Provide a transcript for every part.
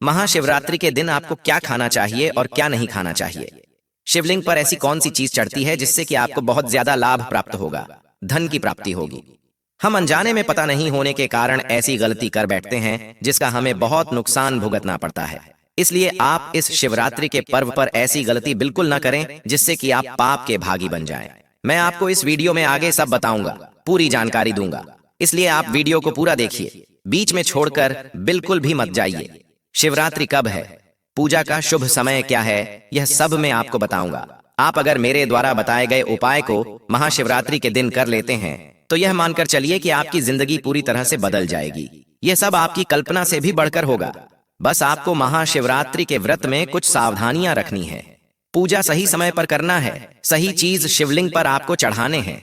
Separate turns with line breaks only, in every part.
महाशिवरात्रि के दिन आपको क्या खाना चाहिए और क्या नहीं खाना चाहिए। शिवलिंग पर ऐसी कौन सी चीज चढ़ती है जिससे कि आपको बहुत ज्यादा लाभ प्राप्त होगा, धन की प्राप्ति होगी। हम अनजाने में पता नहीं होने के कारण ऐसी गलती कर बैठते हैं जिसका हमें बहुत नुकसान भुगतना पड़ता है। इसलिए आप इस शिवरात्रि के पर्व पर ऐसी गलती बिल्कुल न करें जिससे कि आप पाप के भागी बन जाएं। मैं आपको इस वीडियो में आगे सब बताऊंगा, पूरी जानकारी दूंगा, इसलिए आप वीडियो को पूरा देखिए, बीच में छोड़कर बिल्कुल भी मत जाइए। शिवरात्रि कब है, पूजा का शुभ समय क्या है, यह सब मैं आपको बताऊंगा। आप अगर मेरे द्वारा बताए गए उपाय को महाशिवरात्रि के दिन कर लेते हैं तो यह मानकर चलिए कि आपकी जिंदगी पूरी तरह से बदल जाएगी। यह सब आपकी कल्पना से भी बढ़कर होगा। बस आपको महाशिवरात्रि के व्रत में कुछ सावधानियां रखनी है। पूजा सही समय पर करना है, सही चीज शिवलिंग पर आपको चढ़ाने हैं।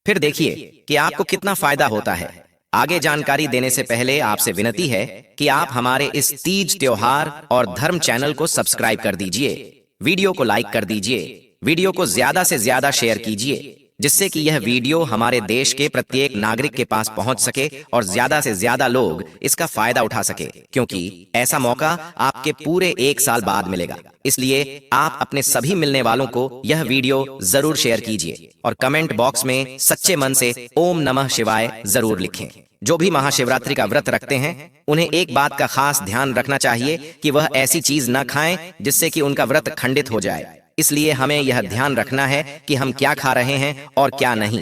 फिर देखिए कि आपको कितना फायदा होता है। आगे जानकारी देने से पहले आपसे विनती है कि आप हमारे इस तीज त्योहार और धर्म चैनल को सब्सक्राइब कर दीजिए, वीडियो को लाइक कर दीजिए, वीडियो को ज्यादा से ज्यादा शेयर कीजिए, जिससे कि यह वीडियो हमारे देश के प्रत्येक नागरिक के पास पहुंच सके और ज्यादा से ज्यादा लोग इसका फायदा उठा सके, क्योंकि ऐसा मौका आपके पूरे 1 साल बाद मिलेगा। इसलिए आप अपने सभी मिलने वालों को यह वीडियो जरूर शेयर कीजिए और कमेंट बॉक्स में सच्चे मन से ओम नमः शिवाय जरूर लिखें। जो भी महाशिवरात्रि का व्रत रखते हैं उन्हें एक बात का खास ध्यान रखना चाहिए कि वह ऐसी चीज न खाएं जिससे कि उनका व्रत खंडित हो जाए। इसलिए हमें यह ध्यान रखना है कि हम क्या खा रहे हैं और क्या नहीं।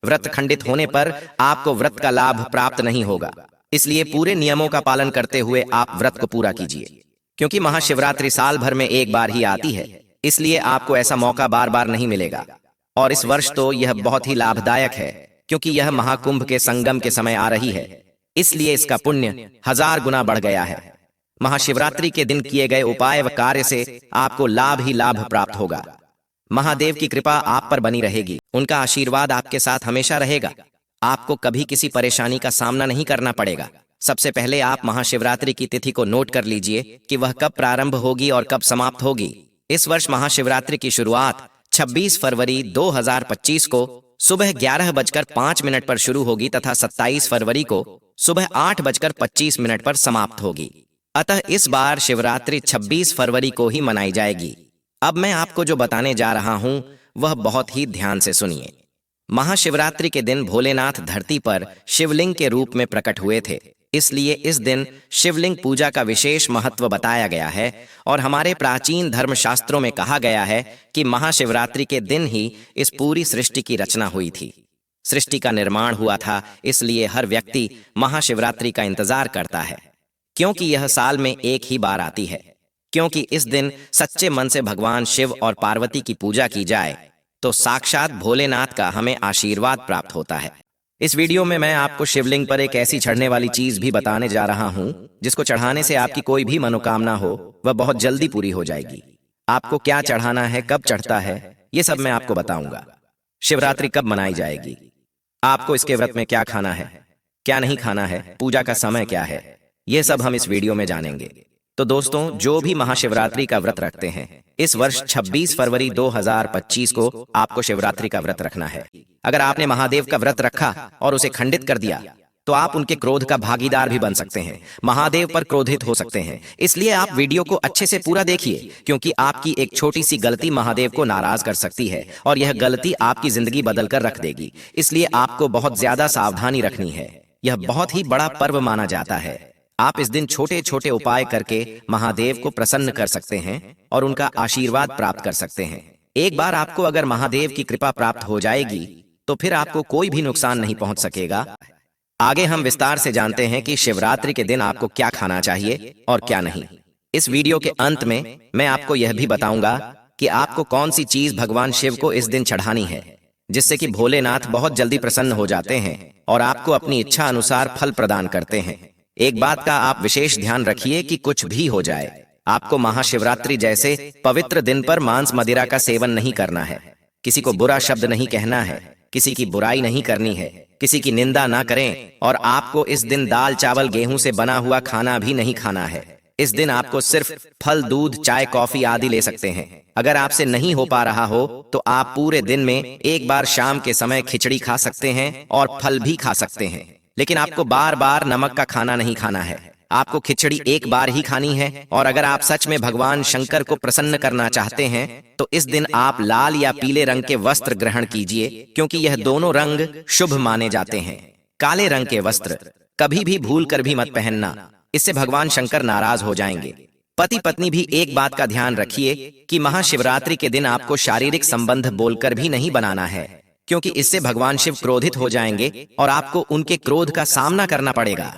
व्रत खंडित होने पर आपको व्रत का लाभ प्राप्त नहीं होगा। इसलिए पूरे नियमों का पालन करते हुए आप व्रत को पूरा कीजिए, क्योंकि महाशिवरात्रि साल भर में एक बार ही आती है। इसलिए आपको ऐसा मौका बार बार नहीं मिलेगा। और इस वर्ष तो यह बहुत ही लाभदायक है, क्योंकि यह महाकुंभ के संगम के समय आ रही है। इसलिए इसका पुण्य 1000 गुना बढ़ गया है। महाशिवरात्रि के दिन किए गए उपाय व कार्य से आपको लाभ ही लाभ प्राप्त होगा। महादेव की कृपा आप पर बनी रहेगी, उनका आशीर्वाद आपके साथ हमेशा रहेगा। आपको कभी किसी परेशानी का सामना नहीं करना पड़ेगा। सबसे पहले आप महाशिवरात्रि की तिथि को नोट कर लीजिए कि वह कब प्रारंभ होगी और कब समाप्त होगी। इस वर्ष महाशिवरात्रि की शुरुआत 26 फरवरी 2025 को सुबह 11:05 पर शुरू होगी तथा 27 फरवरी को सुबह 8:25 पर समाप्त होगी। अतः इस बार शिवरात्रि 26 फरवरी को ही मनाई जाएगी। अब मैं आपको जो बताने जा रहा हूं वह बहुत ही ध्यान से सुनिए। महाशिवरात्रि के दिन भोलेनाथ धरती पर शिवलिंग के रूप में प्रकट हुए थे। इसलिए इस दिन शिवलिंग पूजा का विशेष महत्व बताया गया है और हमारे प्राचीन धर्मशास्त्रों में कहा गया है कि महाशिवरात्रि के दिन ही इस पूरी सृष्टि की रचना हुई थी। सृष्टि का निर्माण हुआ था, इसलिए हर व्यक्ति महाशिवरात्रि का इंतजार करता है, क्योंकि यह साल में एक ही बार आती है। क्योंकि इस दिन सच्चे मन से भगवान शिव और पार्वती की पूजा की जाए तो साक्षात भोलेनाथ का हमें आशीर्वाद प्राप्त होता है। इस वीडियो में मैं आपको शिवलिंग पर एक ऐसी चढ़ने वाली चीज भी बताने जा रहा हूं जिसको चढ़ाने से आपकी कोई भी मनोकामना हो वह बहुत जल्दी पूरी हो जाएगी। आपको क्या चढ़ाना है, कब चढ़ता है, ये सब मैं आपको बताऊंगा। शिवरात्रि कब मनाई जाएगी, आपको इसके व्रत में क्या खाना है, क्या नहीं खाना है, पूजा का समय क्या है, ये सब हम इस वीडियो में जानेंगे। तो दोस्तों, जो भी महाशिवरात्रि का व्रत रखते हैं इस वर्ष 26 फरवरी 2025 को आपको शिवरात्रि का व्रत रखना है। अगर आपने महादेव का व्रत रखा और उसे खंडित कर दिया तो आप उनके क्रोध का भागीदार भी बन सकते हैं, महादेव पर क्रोधित हो सकते हैं। इसलिए आप वीडियो को अच्छे से पूरा देखिए, क्योंकि आपकी एक छोटी सी गलती महादेव को नाराज कर सकती है और यह गलती आपकी जिंदगी बदल कर रख देगी। इसलिए आपको बहुत ज्यादा सावधानी रखनी है। यह बहुत ही बड़ा पर्व माना जाता है। आप इस दिन छोटे छोटे उपाय करके महादेव को प्रसन्न कर सकते हैं और उनका आशीर्वाद प्राप्त कर सकते हैं। एक बार आपको अगर महादेव की कृपा प्राप्त हो जाएगी तो फिर आपको कोई भी नुकसान नहीं पहुंच सकेगा। आगे हम विस्तार से जानते हैं कि शिवरात्रि के दिन आपको क्या खाना चाहिए और क्या नहीं। इस वीडियो के अंत में मैं आपको यह भी बताऊंगा कि आपको कौन सी चीज भगवान शिव को इस दिन चढ़ानी है, जिससे कि भोलेनाथ बहुत जल्दी प्रसन्न हो जाते हैं और आपको अपनी इच्छा अनुसार फल प्रदान करते हैं। एक बात का आप विशेष ध्यान रखिए कि कुछ भी हो जाए, आपको महाशिवरात्रि जैसे पवित्र दिन पर मांस मदिरा का सेवन नहीं करना है, किसी को बुरा शब्द नहीं कहना है, किसी की बुराई नहीं करनी है, किसी की निंदा ना करें और आपको इस दिन दाल चावल गेहूं से बना हुआ खाना भी नहीं खाना है। इस दिन आपको सिर्फ फल, दूध, चाय, कॉफी आदि ले सकते हैं। अगर आपसे नहीं हो पा रहा हो तो आप पूरे दिन में एक बार शाम के समय खिचड़ी खा सकते हैं और फल भी खा सकते हैं, लेकिन आपको बार बार नमक का खाना नहीं खाना है। आपको खिचड़ी एक बार ही खानी है, और अगर आप सच में भगवान शंकर को प्रसन्न करना चाहते हैं तो इस दिन आप लाल या पीले रंग के वस्त्र ग्रहण कीजिए, क्योंकि यह दोनों रंग शुभ माने जाते हैं। काले रंग के वस्त्र कभी भी भूल कर भी मत पहनना, इससे भगवान शंकर नाराज हो जाएंगे। पति पत्नी भी एक बात का ध्यान रखिए कि महाशिवरात्रि के दिन आपको शारीरिक संबंध बोलकर भी नहीं बनाना है, क्योंकि इससे भगवान शिव क्रोधित हो जाएंगे और आपको उनके क्रोध का सामना करना पड़ेगा।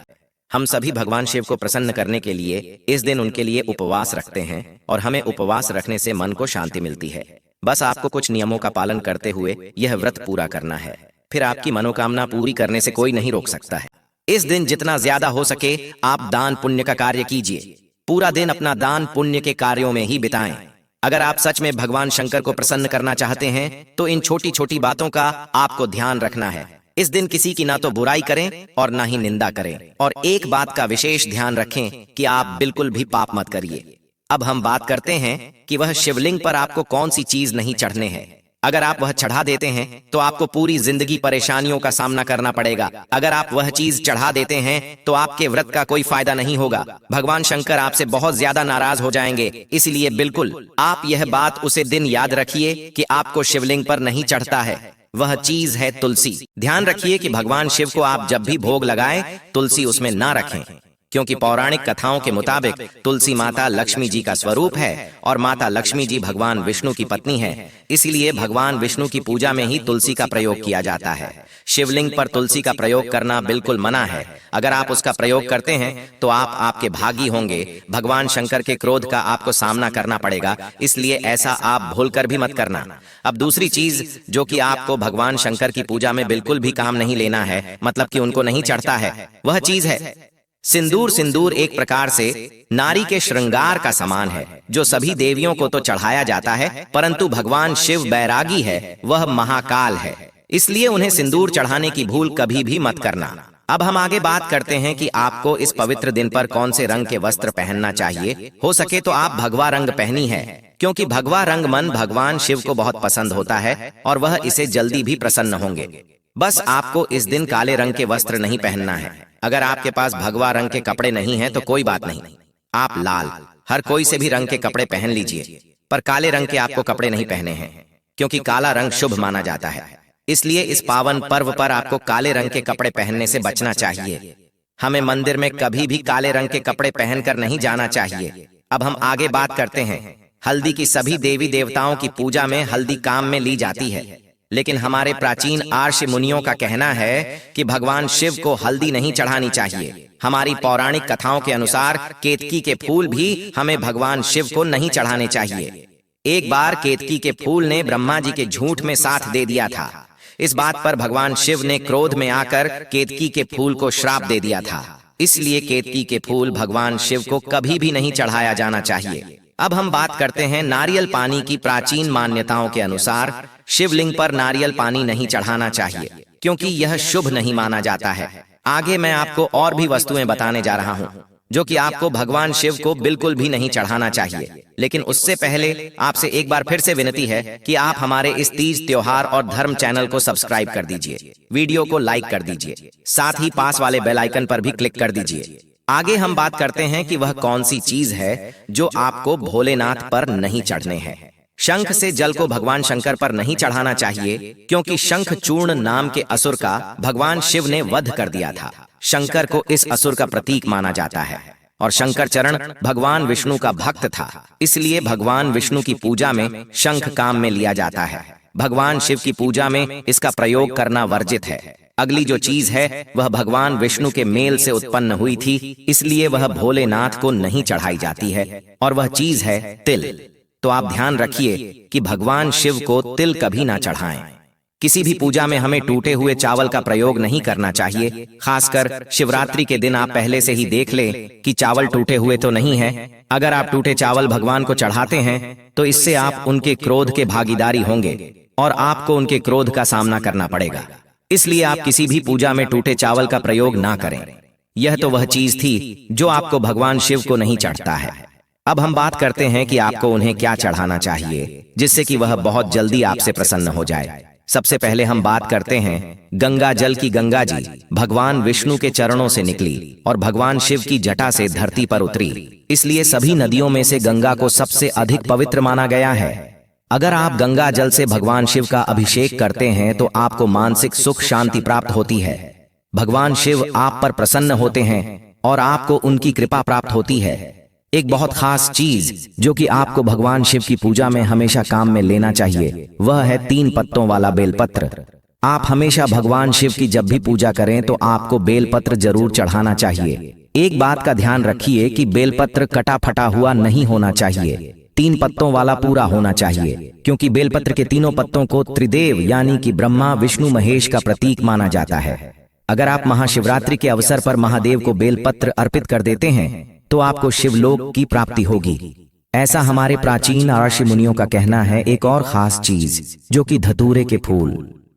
हम सभी भगवान शिव को प्रसन्न करने के लिए इस दिन उनके लिए उपवास रखते हैं, और हमें उपवास रखने से मन को शांति मिलती है। बस आपको कुछ नियमों का पालन करते हुए यह व्रत पूरा करना है, फिर आपकी मनोकामना पूरी करने से कोई नहीं रोक सकता है। इस दिन जितना ज्यादा हो सके आप दान पुण्य का कार्य कीजिए। पूरा दिन अपना दान पुण्य के कार्यों में ही बिताएं। अगर आप सच में भगवान शंकर को प्रसन्न करना चाहते हैं तो इन छोटी छोटी बातों का आपको ध्यान रखना है। इस दिन किसी की ना तो बुराई करें और ना ही निंदा करें, और एक बात का विशेष ध्यान रखें कि आप बिल्कुल भी पाप मत करिए। अब हम बात करते हैं कि वह शिवलिंग पर आपको कौन सी चीज नहीं चढ़ने हैं। अगर आप वह चढ़ा देते हैं तो आपको पूरी जिंदगी परेशानियों का सामना करना पड़ेगा। अगर आप वह चीज चढ़ा देते हैं तो आपके व्रत का कोई फायदा नहीं होगा। भगवान शंकर आपसे बहुत ज्यादा नाराज हो जाएंगे। इसलिए बिल्कुल आप यह बात उसे दिन याद रखिए कि आपको शिवलिंग पर नहीं चढ़ता है। वह चीज है तुलसी। ध्यान रखिए कि भगवान शिव को आप जब भी भोग लगाएं तुलसी उसमें ना रखें, क्योंकि पौराणिक कथाओं के मुताबिक तुलसी माता लक्ष्मी जी का स्वरूप है और माता लक्ष्मी जी भगवान विष्णु की पत्नी है। इसलिए भगवान विष्णु की पूजा में ही तुलसी का प्रयोग किया जाता है। शिवलिंग पर तुलसी का प्रयोग करना बिल्कुल मना है। अगर आप उसका प्रयोग करते हैं तो आप आपके भागी होंगे। भगवान शंकर के क्रोध का आपको सामना करना पड़ेगा, इसलिए ऐसा आप भूलकर भी मत करना। अब दूसरी चीज जो कि आपको भगवान शंकर की पूजा में बिल्कुल भी काम नहीं लेना है, मतलब कि उनको नहीं चढ़ता है, वह चीज है सिंदूर। सिंदूर एक प्रकार से नारी के श्रृंगार का समान है, जो सभी देवियों को तो चढ़ाया जाता है, परंतु भगवान शिव बैरागी है, वह महाकाल है, इसलिए उन्हें सिंदूर चढ़ाने की भूल कभी भी मत करना। अब हम आगे बात करते हैं कि आपको इस पवित्र दिन पर कौन से रंग के वस्त्र पहनना चाहिए। हो सके तो आप भगवा रंग पहनी है, क्योंकि भगवा रंग मन भगवान शिव को बहुत पसंद होता है और वह इसे जल्दी भी प्रसन्न होंगे। बस आपको इस दिन काले रंग के वस्त्र नहीं पहनना है। अगर आपके पास भगवा रंग के कपड़े नहीं हैं तो कोई बात नहीं, आप लाल हर कोई से भी रंग के कपड़े पहन लीजिए, पर काले रंग के आपको कपड़े नहीं पहने हैं, क्योंकि काला रंग शुभ माना जाता है। इसलिए इस पावन पर्व पर आपको काले रंग के कपड़े पहनने से बचना चाहिए। हमें मंदिर में कभी भी काले रंग के कपड़े पहनकर नहीं जाना चाहिए। अब हम आगे बात करते हैं। हल्दी की सभी देवी देवताओं की पूजा में हल्दी काम में ली जाती है, लेकिन हमारे प्राचीन आर्ष मुनियों का कहना है कि भगवान शिव को हल्दी नहीं चढ़ानी चाहिए। हमारी पौराणिक कथाओं के अनुसार केतकी के फूल भी हमें भगवान शिव को नहीं चढ़ाने चाहिए। एक बार केतकी के फूल ने ब्रह्मा जी के झूठ में साथ दे दिया था। इस बात पर भगवान शिव ने क्रोध में आकर केतकी के फूल को श्राप दे दिया था। इसलिए केतकी के फूल भगवान शिव को कभी भी नहीं चढ़ाया जाना चाहिए। अब हम बात करते हैं नारियल पानी की। प्राचीन मान्यताओं के अनुसार शिवलिंग पर नारियल पानी नहीं चढ़ाना चाहिए, क्योंकि यह शुभ नहीं माना जाता है। आगे मैं आपको और भी वस्तुएं बताने जा रहा हूं जो कि आपको भगवान शिव को बिल्कुल भी नहीं चढ़ाना चाहिए। लेकिन उससे पहले आपसे एक बार फिर से विनती है कि आप हमारे इस तीज त्योहार और धर्म चैनल को सब्सक्राइब कर दीजिए, वीडियो को लाइक कर दीजिए, साथ ही पास वाले बेल आइकन पर भी क्लिक कर दीजिए। आगे हम बात करते हैं कि वह कौन सी चीज है जो आपको भोलेनाथ पर नहीं चढ़ने हैं। शंख से जल को भगवान शंकर पर नहीं चढ़ाना चाहिए, क्योंकि शंख चूर्ण नाम के असुर का भगवान शिव ने वध कर दिया था। शंकर को इस असुर का प्रतीक माना जाता है, और शंकर चरण भगवान विष्णु का भक्त था, इसलिए भगवान विष्णु की पूजा में शंख काम में लिया जाता है। भगवान शिव की पूजा में इसका प्रयोग करना वर्जित है। अगली जो चीज है वह भगवान विष्णु के मेल से उत्पन्न हुई थी, इसलिए वह भोलेनाथ को नहीं चढ़ाई जाती है, और वह चीज है तिल। तो आप ध्यान रखिए कि भगवान शिव को तिल कभी ना चढ़ाएं। किसी भी पूजा में हमें टूटे हुए चावल का प्रयोग नहीं करना चाहिए। खासकर शिवरात्रि के दिन आप पहले से ही देख ले कि चावल टूटे हुए तो नहीं है। अगर आप टूटे चावल भगवान को चढ़ाते हैं तो इससे आप उनके क्रोध के भागीदारी होंगे और आपको उनके क्रोध का सामना करना पड़ेगा। इसलिए आप किसी भी पूजा में टूटे चावल का प्रयोग ना करें। यह तो वह चीज थी जो आपको भगवान शिव को नहीं चढ़ता है। अब हम बात करते हैं कि आपको उन्हें क्या चढ़ाना चाहिए जिससे कि वह बहुत जल्दी आपसे प्रसन्न हो जाए। सबसे पहले हम बात करते हैं गंगा जल की। गंगा जी भगवान विष्णु के चरणों से निकली और भगवान शिव की जटा से धरती पर उतरी, इसलिए सभी नदियों में से गंगा को सबसे अधिक पवित्र माना गया है। अगर आप गंगा जल से भगवान शिव का अभिषेक करते हैं तो आपको मानसिक सुख शांति प्राप्त होती है। भगवान शिव आप पर प्रसन्न होते हैं और आपको उनकी कृपा प्राप्त होती है। एक बहुत खास चीज जो कि आपको भगवान शिव की पूजा में हमेशा काम में लेना चाहिए, वह है 3 पत्तों वाला बेलपत्र। आप हमेशा भगवान शिव की जब भी पूजा करें तो आपको बेलपत्र जरूर चढ़ाना चाहिए। एक बात का ध्यान रखिए कि बेलपत्र कटा फटा हुआ नहीं होना चाहिए, 3 पत्तों वाला पूरा होना चाहिए, क्योंकि बेलपत्र के तीनों पत्तों को त्रिदेव यानी कि ब्रह्मा विष्णु महेश का प्रतीक माना जाता है। अगर आप महाशिवरात्रि के अवसर पर महादेव को बेलपत्र अर्पित कर देते हैं तो आपको शिवलोक की प्राप्ति होगी, ऐसा हमारे प्राचीन ऋषि मुनियों का कहना है। एक और खास चीज जो कि धतूरे के फूल।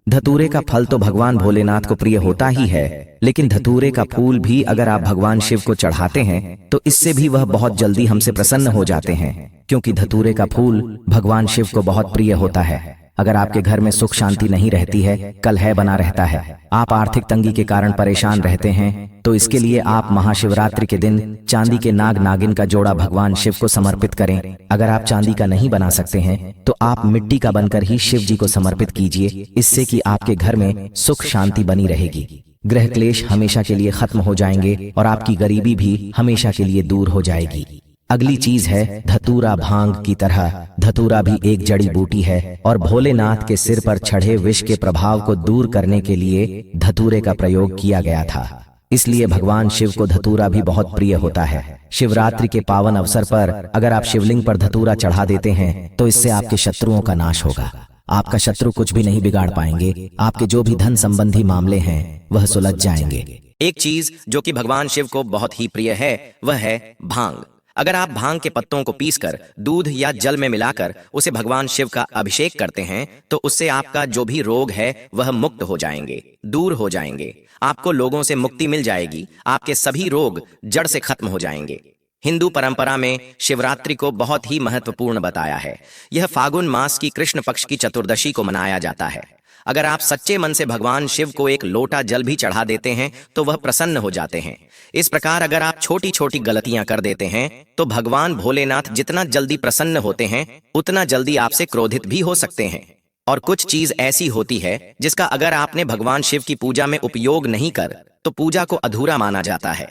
धतूरे का फल तो भगवान भोलेनाथ को प्रिय होता ही है, लेकिन धतूरे का फूल भी अगर आप भगवान शिव को चढ़ाते हैं तो इससे भी वह बहुत जल्दी हमसे प्रसन्न हो जाते हैं, क्योंकि धतूरे का फूल भगवान शिव को बहुत प्रिय होता है। अगर आपके घर में सुख शांति नहीं रहती है, कलह बना रहता है, आप आर्थिक तंगी के कारण परेशान रहते हैं, तो इसके लिए आप महाशिवरात्रि के दिन चांदी के नाग नागिन का जोड़ा भगवान शिव को समर्पित करें। अगर आप चांदी का नहीं बना सकते हैं तो आप मिट्टी का बनकर ही शिव जी को समर्पित कीजिए, इससे कि आपके घर में सुख शांति बनी रहेगी, ग्रह क्लेश हमेशा के लिए खत्म हो जाएंगे और आपकी गरीबी भी हमेशा के लिए दूर हो जाएगी। अगली चीज है धतूरा। भांग की तरह धतूरा भी एक जड़ी बूटी है और भोलेनाथ के सिर पर चढ़े विष के प्रभाव को दूर करने के लिए धतूरे का प्रयोग किया गया था, इसलिए भगवान शिव को धतूरा भी बहुत प्रिय होता है। शिवरात्रि के पावन अवसर पर अगर आप शिवलिंग पर धतूरा चढ़ा देते हैं तो इससे आपके शत्रुओं का नाश होगा। आपका शत्रु कुछ भी नहीं बिगाड़ पाएंगे, आपके जो भी धन संबंधी मामले हैं वह सुलझ जाएंगे। एक चीज जो कि भगवान शिव को बहुत ही प्रिय है वह है भांग। अगर आप भांग के पत्तों को पीसकर दूध या जल में मिलाकर उसे भगवान शिव का अभिषेक करते हैं तो उससे आपका जो भी रोग है वह मुक्त हो जाएंगे, दूर हो जाएंगे, आपको लोगों से मुक्ति मिल जाएगी, आपके सभी रोग जड़ से खत्म हो जाएंगे। हिंदू परंपरा में शिवरात्रि को बहुत ही महत्वपूर्ण बताया है। यह फागुन मास की कृष्ण पक्ष की चतुर्दशी को मनाया जाता है। अगर आप सच्चे मन से भगवान शिव को एक लोटा जल भी चढ़ा देते हैं तो वह प्रसन्न हो जाते हैं। इस प्रकार अगर आप छोटी छोटी गलतियां कर देते हैं तो भगवान भोलेनाथ जितना जल्दी प्रसन्न होते हैं उतना जल्दी आपसे क्रोधित भी हो सकते हैं। और कुछ चीज ऐसी होती है जिसका अगर आपने भगवान शिव की पूजा में उपयोग नहीं कर तो पूजा को अधूरा माना जाता है।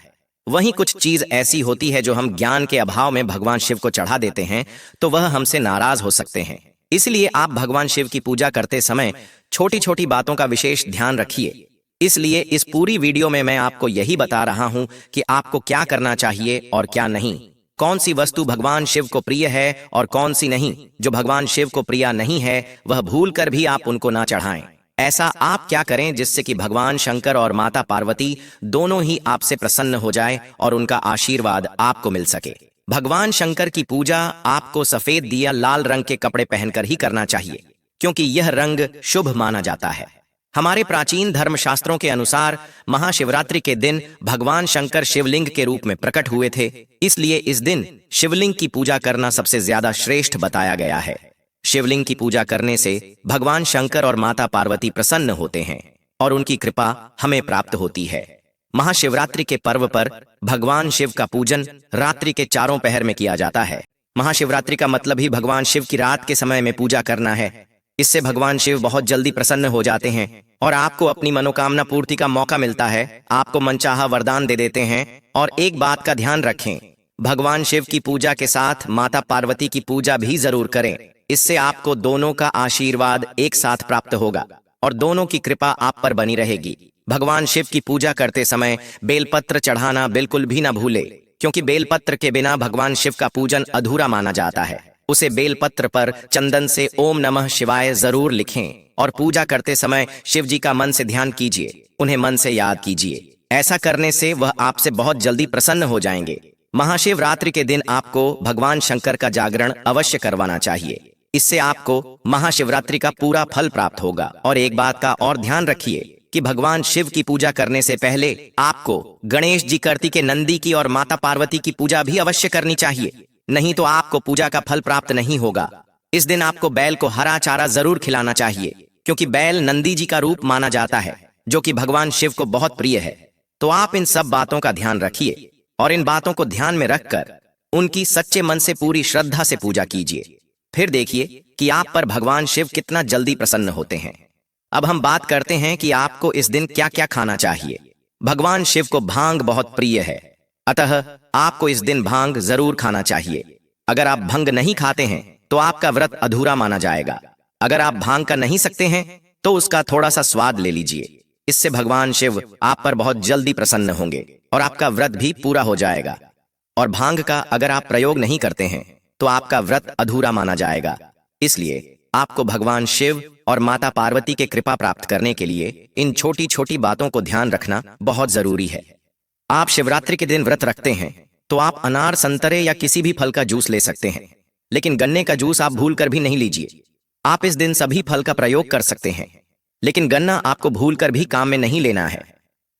वहीं कुछ चीज ऐसी होती है जो हम ज्ञान के अभाव में भगवान शिव को चढ़ा देते हैं तो वह हमसे नाराज हो सकते हैं। इसलिए आप भगवान शिव की पूजा करते समय छोटी छोटी बातों का विशेष ध्यान रखिए। इसलिए इस पूरी वीडियो में मैं आपको यही बता रहा हूं कि आपको क्या करना चाहिए और क्या नहीं, कौन सी वस्तु भगवान शिव को प्रिय है और कौन सी नहीं। जो भगवान शिव को प्रिय नहीं है वह भूल कर भी आप उनको ना चढ़ाएं। ऐसा आप क्या करें जिससे कि भगवान शंकर और माता पार्वती दोनों ही आपसे प्रसन्न हो जाए और उनका आशीर्वाद आपको मिल सके। भगवान शंकर की पूजा आपको सफेद दिया लाल रंग के कपड़े पहनकर ही करना चाहिए, क्योंकि यह रंग शुभ माना जाता है। हमारे प्राचीन धर्मशास्त्रों के अनुसार महाशिवरात्रि के दिन भगवान शंकर शिवलिंग के रूप में प्रकट हुए थे, इसलिए इस दिन शिवलिंग की पूजा करना सबसे ज्यादा श्रेष्ठ बताया गया है। शिवलिंग की पूजा करने से भगवान शंकर और माता पार्वती प्रसन्न होते हैं और उनकी कृपा हमें प्राप्त होती है। महाशिवरात्रि के पर्व पर भगवान शिव का पूजन रात्रि के चारों पहर में किया जाता है। महाशिवरात्रि का मतलब ही भगवान शिव की रात के समय में पूजा करना है। इससे भगवान शिव बहुत जल्दी प्रसन्न हो जाते हैं और आपको अपनी मनोकामना पूर्ति का मौका मिलता है, आपको मनचाहा वरदान दे देते हैं। और एक बात का ध्यान रखें, भगवान शिव की पूजा के साथ माता पार्वती की पूजा भी जरूर करें। इससे आपको दोनों का आशीर्वाद एक साथ प्राप्त होगा और दोनों की कृपा आप पर बनी रहेगी। भगवान शिव की पूजा करते समय बेलपत्र चढ़ाना बिल्कुल भी ना भूले, क्योंकि बेलपत्र के बिना भगवान शिव का पूजन अधूरा माना जाता है। उसे बेलपत्र पर चंदन से ओम नमः शिवाय जरूर लिखें और पूजा करते समय शिव जी का मन से ध्यान कीजिए, उन्हें मन से याद कीजिए। ऐसा करने से वह आपसे बहुत जल्दी प्रसन्न हो जाएंगे। महाशिवरात्रि के दिन आपको भगवान शंकर का जागरण अवश्य करवाना चाहिए, इससे आपको महाशिवरात्रि का पूरा फल प्राप्त होगा। और एक बात का और ध्यान रखिए कि भगवान शिव की पूजा करने से पहले आपको गणेश जी, कार्तिकेय, नंदी की और माता पार्वती की पूजा भी अवश्य करनी चाहिए, नहीं तो आपको पूजा का फल प्राप्त नहीं होगा। इस दिन आपको बैल को हरा चारा जरूर खिलाना चाहिए, क्योंकि बैल नंदी जी का रूप माना जाता है, जो कि भगवान शिव को बहुत प्रिय है। तो आप इन सब बातों का ध्यान रखिए और इन बातों को ध्यान में रखकर उनकी सच्चे मन से पूरी श्रद्धा से पूजा कीजिए। फिर देखिए कि आप पर भगवान शिव कितना जल्दी प्रसन्न होते हैं। अब हम बात करते हैं कि आपको इस दिन क्या क्या खाना चाहिए। भगवान शिव को भांग बहुत प्रिय है, अतः आपको इस दिन भांग जरूर खाना चाहिए। अगर आप भंग नहीं खाते हैं तो आपका व्रत अधूरा माना जाएगा। अगर आप भांग का नहीं सकते हैं तो उसका थोड़ा सा स्वाद ले लीजिए। इससे भगवान शिव आप पर बहुत जल्दी प्रसन्न होंगे और आपका व्रत भी पूरा हो जाएगा। और भांग का अगर आप प्रयोग नहीं करते हैं तो आपका व्रत अधूरा माना जाएगा। इसलिए आपको भगवान शिव और माता पार्वती के कृपा प्राप्त करने के लिए इन छोटी छोटी बातों को ध्यान रखना बहुत जरूरी है। आप शिवरात्रि के दिन व्रत रखते हैं तो आप अनार, संतरे या किसी भी फल का जूस ले सकते हैं, लेकिन गन्ने का जूस आप भूल कर भी नहीं लीजिए। आप इस दिन सभी फल का प्रयोग कर सकते हैं, लेकिन गन्ना आपको भूल कर भी काम में नहीं लेना है।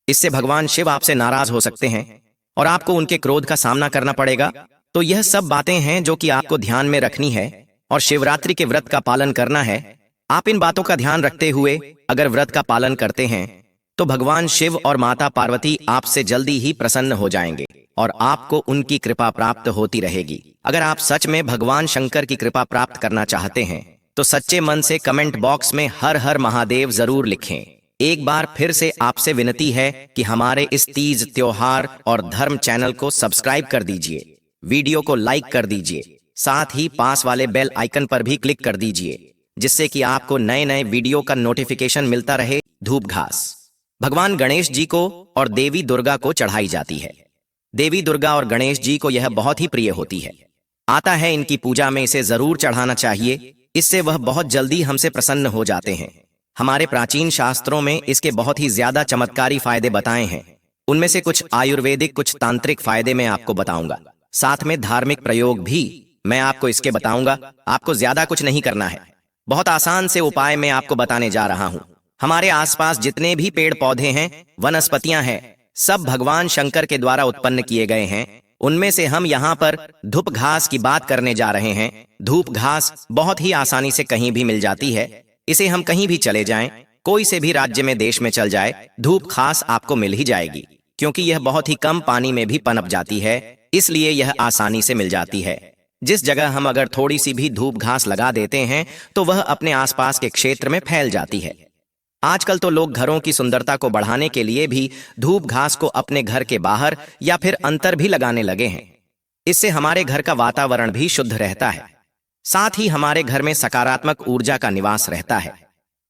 इससे भगवान शिव आपसे नाराज हो सकते हैं और आपको उनके क्रोध का सामना करना पड़ेगा। तो यह सब बातें हैं जो कि आपको ध्यान में रखनी है और शिवरात्रि के व्रत का पालन करना है। आप इन बातों का ध्यान रखते हुए अगर व्रत का पालन करते हैं तो भगवान शिव और माता पार्वती आपसे जल्दी ही प्रसन्न हो जाएंगे और आपको उनकी कृपा प्राप्त होती रहेगी। अगर आप सच में भगवान शंकर की कृपा प्राप्त करना चाहते हैं तो सच्चे मन से कमेंट बॉक्स में हर हर महादेव जरूर लिखें। एक बार फिर से आपसे विनती है कि हमारे इस तीज त्योहार और धर्म चैनल को सब्सक्राइब कर दीजिए, वीडियो को लाइक कर दीजिए, साथ ही पास वाले बेल आइकन पर भी क्लिक कर दीजिए, जिससे कि आपको नए नए वीडियो का नोटिफिकेशन मिलता रहे। धूप घास भगवान गणेश जी को और देवी दुर्गा को चढ़ाई जाती है। देवी दुर्गा और गणेश जी को यह बहुत ही प्रिय होती है। आता है इनकी पूजा में इसे जरूर चढ़ाना चाहिए, इससे वह बहुत जल्दी हमसे प्रसन्न हो जाते हैं। हमारे प्राचीन शास्त्रों में इसके बहुत ही ज्यादा चमत्कारी फायदे बताए हैं। उनमें से कुछ आयुर्वेदिक, कुछ तांत्रिक फायदे मैं आपको बताऊंगा, साथ में धार्मिक प्रयोग भी मैं आपको इसके बताऊंगा। आपको ज्यादा कुछ नहीं करना है, बहुत आसान से उपाय मैं आपको बताने जा रहा हूं। हमारे आसपास जितने भी पेड़ पौधे हैं, वनस्पतियां हैं, सब भगवान शंकर के द्वारा उत्पन्न किए गए हैं। उनमें से हम यहाँ पर धूप घास की बात करने जा रहे हैं। धूप घास बहुत ही आसानी से कहीं भी मिल जाती है। इसे हम कहीं भी चले जाएं, कोई से भी राज्य में, देश में चल जाए, धूप घास आपको मिल ही जाएगी, क्योंकि यह बहुत ही कम पानी में भी पनप जाती है, इसलिए यह आसानी से मिल जाती है। जिस जगह हम अगर थोड़ी सी भी धूप घास लगा देते हैं तो वह अपने आसपास के क्षेत्र में फैल जाती है। आजकल तो लोग घरों की सुंदरता को बढ़ाने के लिए भी धूप घास को अपने घर के बाहर या फिर अंदर भी लगाने लगे हैं। इससे हमारे घर का वातावरण भी शुद्ध रहता है, साथ ही हमारे घर में सकारात्मक ऊर्जा का निवास रहता है।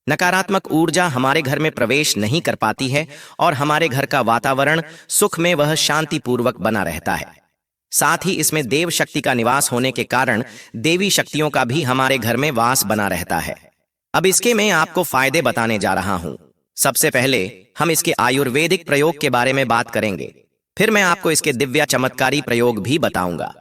नकारात्मक ऊर्जा हमारे घर में प्रवेश नहीं कर पाती है और हमारे घर का वातावरण सुख में वह शांतिपूर्वक बना रहता है। साथ ही इसमें देव शक्ति का निवास होने के कारण देवी शक्तियों का भी हमारे घर में वास बना रहता है। अब इसके मैं आपको फायदे बताने जा रहा हूं। सबसे पहले हम इसके आयुर्वेदिक प्रयोग के बारे में बात करेंगे, फिर मैं आपको इसके दिव्य चमत्कारी प्रयोग भी बताऊंगा।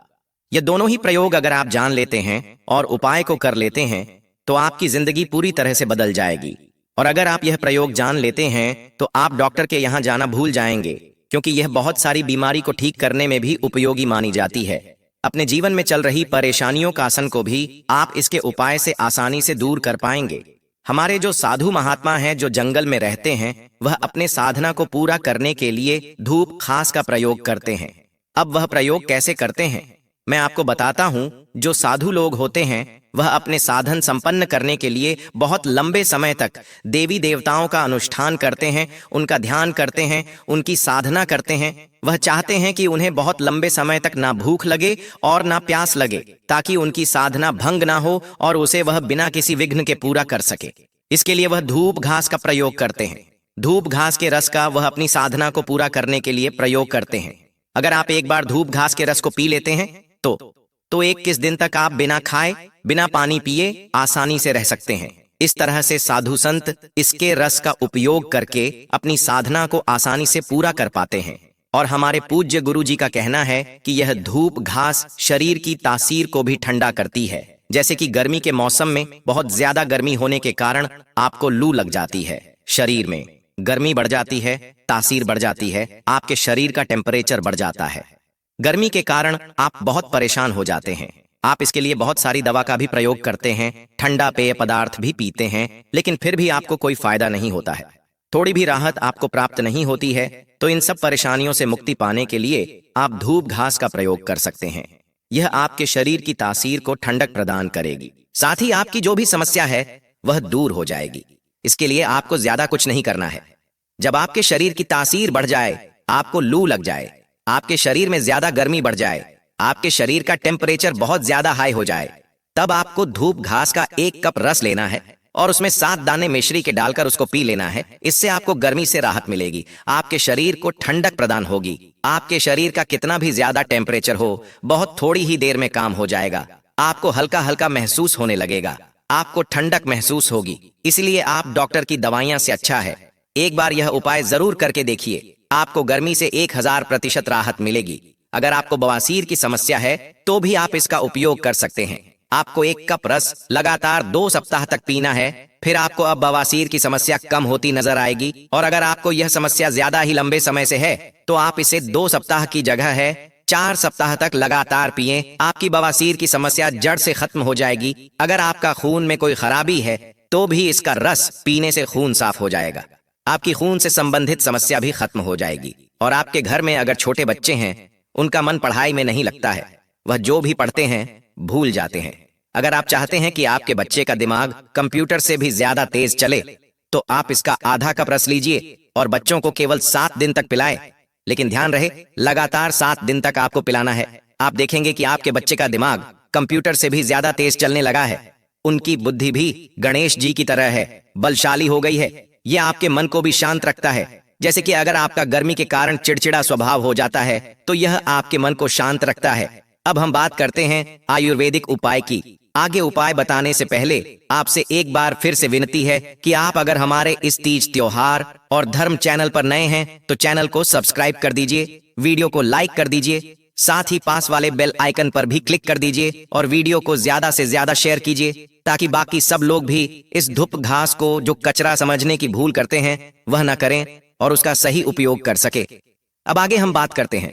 ये दोनों ही प्रयोग अगर आप जान लेते हैं और उपाय को कर लेते हैं तो आपकी जिंदगी पूरी तरह से बदल जाएगी। और अगर आप यह प्रयोग जान लेते हैं तो आप डॉक्टर के यहाँ जाना भूल जाएंगे, क्योंकि यह बहुत सारी बीमारी को ठीक करने में भी उपयोगी मानी जाती है। अपने जीवन में चल रही परेशानियों का आसन को भी आप इसके उपाय से आसानी से दूर कर पाएंगे। हमारे जो साधु महात्मा हैं जो जंगल में रहते हैं, वह अपने साधना को पूरा करने के लिए धूप घास का प्रयोग करते हैं। अब वह प्रयोग कैसे करते हैं मैं आपको बताता हूं। जो साधु लोग होते हैं वह अपने साधन संपन्न करने के लिए बहुत लंबे समय तक देवी देवताओं का अनुष्ठान करते हैं, उनका ध्यान करते हैं, उनकी साधना करते हैं। वह चाहते हैं कि उन्हें बहुत लंबे समय तक ना भूख लगे और ना प्यास लगे, ताकि उनकी साधना भंग ना हो और उसे वह बिना किसी विघ्न के पूरा कर सके। इसके लिए वह धूप घास का प्रयोग करते हैं। धूप घास के रस का वह अपनी साधना को पूरा करने के लिए प्रयोग करते हैं। अगर आप एक बार धूप घास के रस को पी लेते हैं तो 21 दिन तक आप बिना खाए, बिना पानी पिए आसानी से रह सकते हैं। इस तरह से साधु संत इसके रस का उपयोग करके अपनी साधना को आसानी से पूरा कर पाते हैं। और हमारे पूज्य गुरु जी का कहना है कि यह धूप घास शरीर की तासीर को भी ठंडा करती है। जैसे कि गर्मी के मौसम में बहुत ज्यादा गर्मी होने के कारण आपको लू लग जाती है, शरीर में गर्मी बढ़ जाती है, तासीर बढ़ जाती है, आपके शरीर का टेम्परेचर बढ़ जाता है। गर्मी के कारण आप बहुत परेशान हो जाते हैं। आप इसके लिए बहुत सारी दवा का भी प्रयोग करते हैं, ठंडा पेय पदार्थ भी पीते हैं, लेकिन फिर भी आपको कोई फायदा नहीं होता है। थोड़ी भी राहत आपको प्राप्त नहीं होती है। तो इन सब परेशानियों से मुक्ति पाने के लिए आप धूप घास का प्रयोग कर सकते हैं। यह आपके शरीर की तासीर को ठंडक प्रदान करेगी, साथ ही आपकी जो भी समस्या है वह दूर हो जाएगी। इसके लिए आपको ज्यादा कुछ नहीं करना है। जब आपके शरीर की तासीर बढ़ जाए, आपको लू लग जाए, आपके शरीर में ज्यादा गर्मी बढ़ जाए, आपके शरीर का टेम्परेचर बहुत ज्यादा हाई हो जाए, तब आपको धूप घास का 1 कप रस लेना है और उसमें 7 दाने मिश्री के डालकर उसको पी लेना है। इससे आपको गर्मी से राहत मिलेगी, आपके शरीर को ठंडक प्रदान होगी। आपके शरीर का कितना भी ज्यादा टेम्परेचर हो, बहुत थोड़ी ही देर में काम हो जाएगा। आपको हल्का हल्का महसूस होने लगेगा, आपको ठंडक महसूस होगी। इसलिए आप डॉक्टर की दवाइयां से अच्छा है एक बार यह उपाय जरूर करके देखिए। आपको गर्मी से 1000% राहत मिलेगी। अगर आपको बवासीर की समस्या है तो भी आप इसका उपयोग कर सकते हैं। आपको 1 कप रस लगातार 2 सप्ताह तक पीना है, फिर आपको अब बवासीर की समस्या कम होती नजर आएगी। और अगर आपको यह समस्या ज्यादा ही लंबे समय से है तो आप इसे 2 सप्ताह की जगह है 4 सप्ताह तक लगातार पिएं। आपकी बवासीर की समस्या जड़ से खत्म हो जाएगी। अगर आपका खून में कोई खराबी है तो भी इसका रस पीने से खून साफ हो जाएगा, आपकी खून से संबंधित समस्या भी खत्म हो जाएगी। और आपके घर में अगर छोटे बच्चे हैं, उनका मन पढ़ाई में नहीं लगता है, वह जो भी पढ़ते हैं भूल जाते हैं। अगर आप चाहते हैं कि आपके बच्चे का दिमाग कंप्यूटर से भी ज्यादा तेज चले तो आप इसका आधा कप रस लीजिए और बच्चों को केवल 7 दिन तक पिलाएं। लेकिन ध्यान रहे, लगातार 7 दिन तक आपको पिलाना है। आप देखेंगे कि आपके बच्चे का दिमाग कंप्यूटर से भी ज्यादा तेज चलने लगा है। उनकी बुद्धि भी गणेश जी की तरह है, बलशाली हो गई है। यह आपके मन को भी शांत रखता है। जैसे कि अगर आपका गर्मी के कारण चिड़चिड़ा स्वभाव हो जाता है तो यह आपके मन को शांत रखता है। अब हम बात करते हैं आयुर्वेदिक उपाय की। आगे उपाय बताने से पहले आपसे एक बार फिर से विनती है कि आप अगर हमारे इस तीज त्योहार और धर्म चैनल पर नए हैं तो चैनल को सब्सक्राइब कर दीजिए, वीडियो को लाइक कर दीजिए, साथ ही पास वाले बेल आइकन पर भी क्लिक कर दीजिए और वीडियो को ज्यादा से ज्यादा शेयर कीजिए ताकि बाकी सब लोग भी इस धूप घास को जो कचरा समझने की भूल करते हैं वह न करें और उसका सही उपयोग कर सके। अब आगे हम बात करते हैं,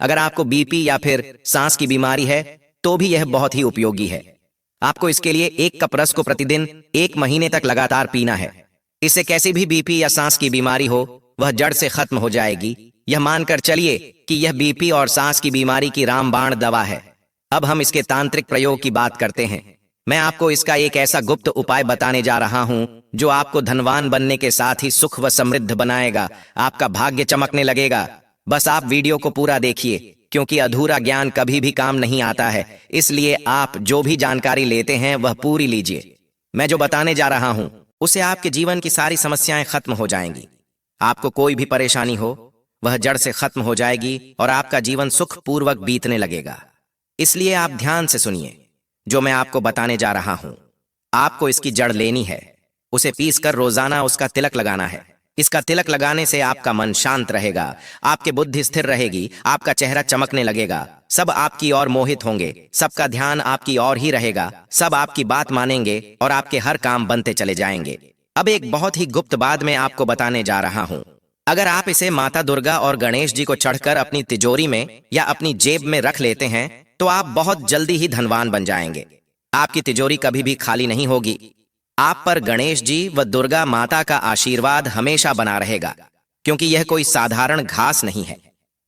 अगर आपको बीपी या फिर सांस की बीमारी है तो भी यह बहुत ही उपयोगी है। आपको इसके लिए 1 कप रस को प्रतिदिन 1 महीने तक लगातार पीना है। इससे कैसी भी बीपी या सांस की बीमारी हो वह जड़ से खत्म हो जाएगी। यह मानकर चलिए कि यह बीपी और सांस की बीमारी की रामबाण दवा है। अब हम इसके तांत्रिक प्रयोग की बात करते हैं। मैं आपको इसका एक ऐसा गुप्त उपाय बताने जा रहा हूं जो आपको धनवान बनने के साथ ही सुख व समृद्ध बनाएगा। आपका भाग्य चमकने लगेगा। बस आप वीडियो को पूरा देखिए, क्योंकि अधूरा ज्ञान कभी भी काम नहीं आता है। इसलिए आप जो भी जानकारी लेते हैं वह पूरी लीजिए। मैं जो बताने जा रहा हूं उससे आपके जीवन की सारी समस्याएं खत्म हो जाएंगी। आपको कोई भी परेशानी हो वह जड़ से खत्म हो जाएगी और आपका जीवन सुख पूर्वक बीतने लगेगा। इसलिए आप ध्यान से सुनिए जो मैं आपको बताने जा रहा हूं। आपको इसकी जड़ लेनी है, उसे पीसकर रोजाना उसका तिलक लगाना है। इसका तिलक लगाने से आपका मन शांत रहेगा, आपकी बुद्धि स्थिर रहेगी, आपका चेहरा चमकने लगेगा, सब आपकी ओर मोहित होंगे, सबका ध्यान आपकी ओर ही रहेगा, सब आपकी बात मानेंगे और आपके हर काम बनते चले जाएंगे। अब एक बहुत ही गुप्त बात मैं आपको बताने जा रहा हूं। अगर आप इसे माता दुर्गा और गणेश जी को चढ़कर अपनी तिजोरी में या अपनी जेब में रख लेते हैं तो आप बहुत जल्दी ही धनवान बन जाएंगे। आपकी तिजोरी कभी भी खाली नहीं होगी। आप पर गणेश जी व दुर्गा माता का आशीर्वाद हमेशा बना रहेगा, क्योंकि यह कोई साधारण घास नहीं है।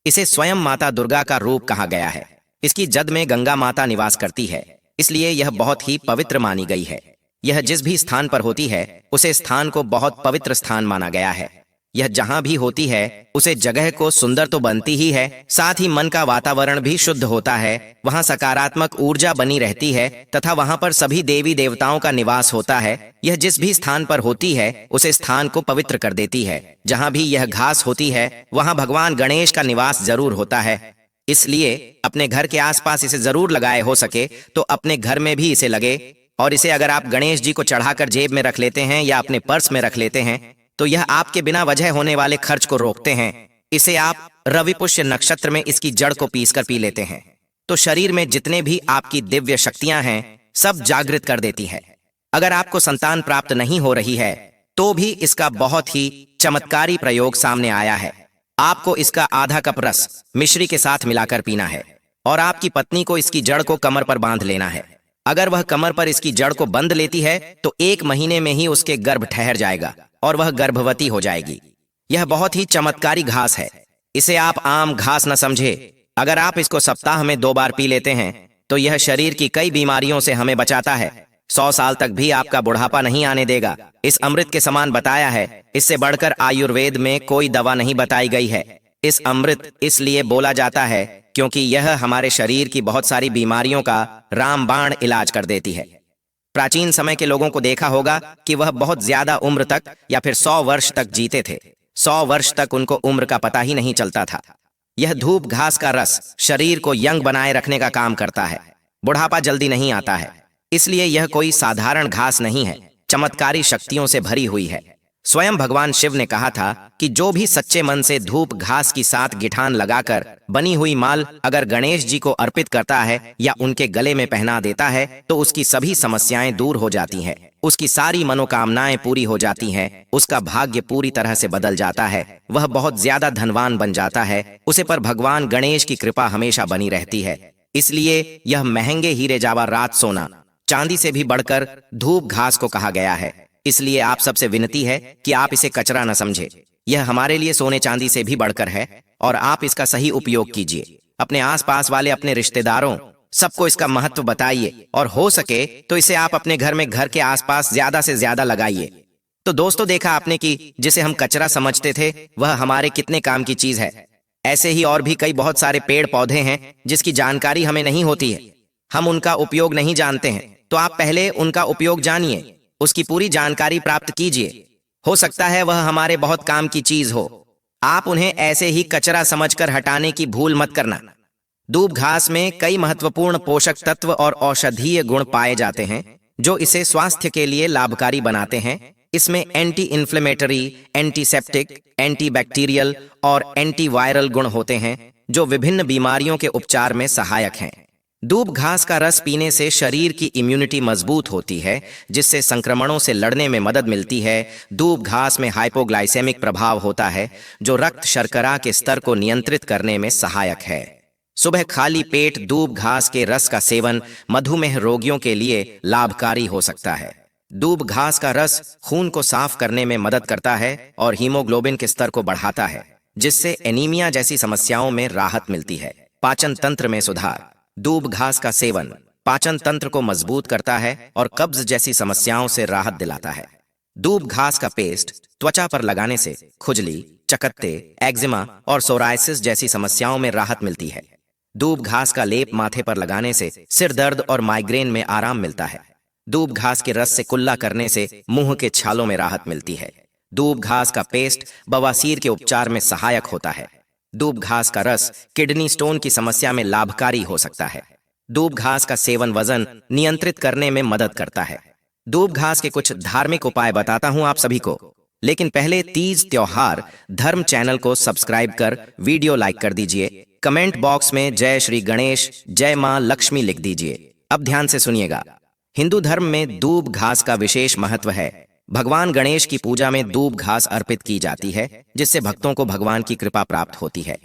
इसे स्वयं माता दुर्गा का रूप कहा गया है। इसकी जद में गंगा माता निवास करती है, इसलिए यह बहुत ही पवित्र मानी गई है। यह जिस भी स्थान पर होती है उसे स्थान को बहुत पवित्र स्थान माना गया है। यह जहां भी होती है उसे जगह को सुंदर तो बनती ही है, साथ ही मन का वातावरण भी शुद्ध होता है। वहां सकारात्मक ऊर्जा बनी रहती है तथा वहां पर सभी देवी देवताओं का निवास होता है। यह जिस भी स्थान पर होती है उसे स्थान को पवित्र कर देती है। जहां भी यह घास होती है वहां भगवान गणेश का निवास जरूर होता है। इसलिए अपने घर के आसपास इसे जरूर लगाए, हो सके तो अपने घर में भी इसे लगे। और इसे अगर आप गणेश जी को चढ़ाकर जेब में रख लेते हैं या अपने पर्स में रख लेते हैं तो यह आपके बिना वजह होने वाले खर्च को रोकते हैं। इसे आप रवि पुष्य नक्षत्र में इसकी जड़ को पीसकर पी लेते हैं तो शरीर में जितने भी आपकी दिव्य शक्तियां हैं सब जागृत कर देती है। अगर आपको संतान प्राप्त नहीं हो रही है तो भी इसका बहुत ही चमत्कारी प्रयोग सामने आया है। आपको इसका आधा कप रस मिश्री के साथ मिलाकर पीना है और आपकी पत्नी को इसकी जड़ को कमर पर बांध लेना है। अगर वह कमर पर इसकी जड़ को बंध लेती है तो 1 महीने में ही उसके गर्भ ठहर जाएगा और वह गर्भवती हो जाएगी। यह बहुत ही चमत्कारी घास है। इसे आप आम घास न समझे। अगर आप इसको सप्ताह में 2 बार पी लेते हैं तो यह शरीर की कई बीमारियों से हमें बचाता है। 100 साल तक भी आपका बुढ़ापा नहीं आने देगा। इस अमृत के समान बताया है। इससे बढ़कर आयुर्वेद में कोई दवा नहीं बताई गई है। इस अमृत इसलिए बोला जाता है क्योंकि यह हमारे शरीर की बहुत सारी बीमारियों का रामबाण इलाज कर देती है। प्राचीन समय के लोगों को देखा होगा कि वह बहुत ज्यादा उम्र तक या फिर 100 वर्ष तक जीते थे। 100 वर्ष तक उनको उम्र का पता ही नहीं चलता था। यह धूप घास का रस शरीर को यंग बनाए रखने का काम करता है। बुढ़ापा जल्दी नहीं आता है। इसलिए यह कोई साधारण घास नहीं है, चमत्कारी शक्तियों से भरी हुई है। स्वयं भगवान शिव ने कहा था कि जो भी सच्चे मन से धूप घास की साथ गिठान लगाकर बनी हुई माल अगर गणेश जी को अर्पित करता है या उनके गले में पहना देता है तो उसकी सभी समस्याएं दूर हो जाती हैं, उसकी सारी मनोकामनाएं पूरी हो जाती हैं, उसका भाग्य पूरी तरह से बदल जाता है, वह बहुत ज्यादा धनवान बन जाता है। उसे पर भगवान गणेश की कृपा हमेशा बनी रहती है। इसलिए यह महंगे हीरे जवाहरात सोना चांदी से भी बढ़कर धूप घास को कहा गया है। इसलिए आप सबसे विनती है कि आप इसे कचरा न समझे। यह हमारे लिए सोने चांदी से भी बढ़कर है और आप इसका सही उपयोग कीजिए। अपने आसपास वाले अपने रिश्तेदारों सबको इसका महत्व बताइए और हो सके तो इसे आप अपने घर में घर के आसपास ज्यादा से ज्यादा लगाइए। तो दोस्तों, देखा आपने कि जिसे हम कचरा समझते थे वह हमारे कितने काम की चीज है। ऐसे ही और भी कई बहुत सारे पेड़ पौधे हैं जिसकी जानकारी हमें नहीं होती है, हम उनका उपयोग नहीं जानते हैं। तो आप पहले उनका उपयोग जानिए, उसकी पूरी जानकारी प्राप्त कीजिए। हो सकता है वह हमारे बहुत काम की चीज हो। आप उन्हें ऐसे ही कचरा समझकर हटाने की भूल मत करना। दूब घास में कई महत्वपूर्ण पोषक तत्व और औषधीय गुण पाए जाते हैं जो इसे स्वास्थ्य के लिए लाभकारी बनाते हैं। इसमें एंटी इन्फ्लेमेटरी, एंटीसेप्टिक, एंटीबैक्टीरियल और एंटीवायरल गुण होते हैं जो विभिन्न बीमारियों के उपचार में सहायक हैं। दूब घास का रस पीने से शरीर की इम्यूनिटी मजबूत होती है जिससे संक्रमणों से लड़ने में मदद मिलती है। दूब घास में हाइपोग्लाइसेमिक प्रभाव होता है जो रक्त शर्करा के स्तर को नियंत्रित करने में सहायक है। सुबह खाली पेट दूब घास के रस का सेवन मधुमेह रोगियों के लिए लाभकारी हो सकता है। दूब घास का रस खून को साफ करने में मदद करता है और हीमोग्लोबिन के स्तर को बढ़ाता है जिससे एनीमिया जैसी समस्याओं में राहत मिलती है। पाचन तंत्र में सुधार। दूब घास का सेवन पाचन तंत्र को मजबूत करता है और कब्ज जैसी समस्याओं से राहत दिलाता है। दूब घास का पेस्ट त्वचा पर लगाने से खुजली, चकत्ते, एक्जिमा और सोरायसिस जैसी समस्याओं में राहत मिलती है। दूब घास का लेप माथे पर लगाने से सिर दर्द और माइग्रेन में आराम मिलता है। दूब घास के रस से कुल्ला करने से मुंह के छालों में राहत मिलती है। दूब घास का पेस्ट बवासीर के उपचार में सहायक होता है। दूब घास का रस किडनी स्टोन की समस्या में लाभकारी हो सकता है। दूब घास का सेवन वजन नियंत्रित करने में मदद करता है। दूब घास के कुछ धार्मिक उपाय बताता हूं आप सभी को, लेकिन पहले तीज त्योहार धर्म चैनल को सब्सक्राइब कर वीडियो लाइक कर दीजिए। कमेंट बॉक्स में जय श्री गणेश, जय मां लक्ष्मी लिख दीजिए। अब ध्यान से सुनिएगा। हिंदू धर्म में दूब घास का विशेष महत्व है। भगवान गणेश की पूजा में दूब घास अर्पित की जाती है जिससे भक्तों को भगवान की कृपा प्राप्त होती है।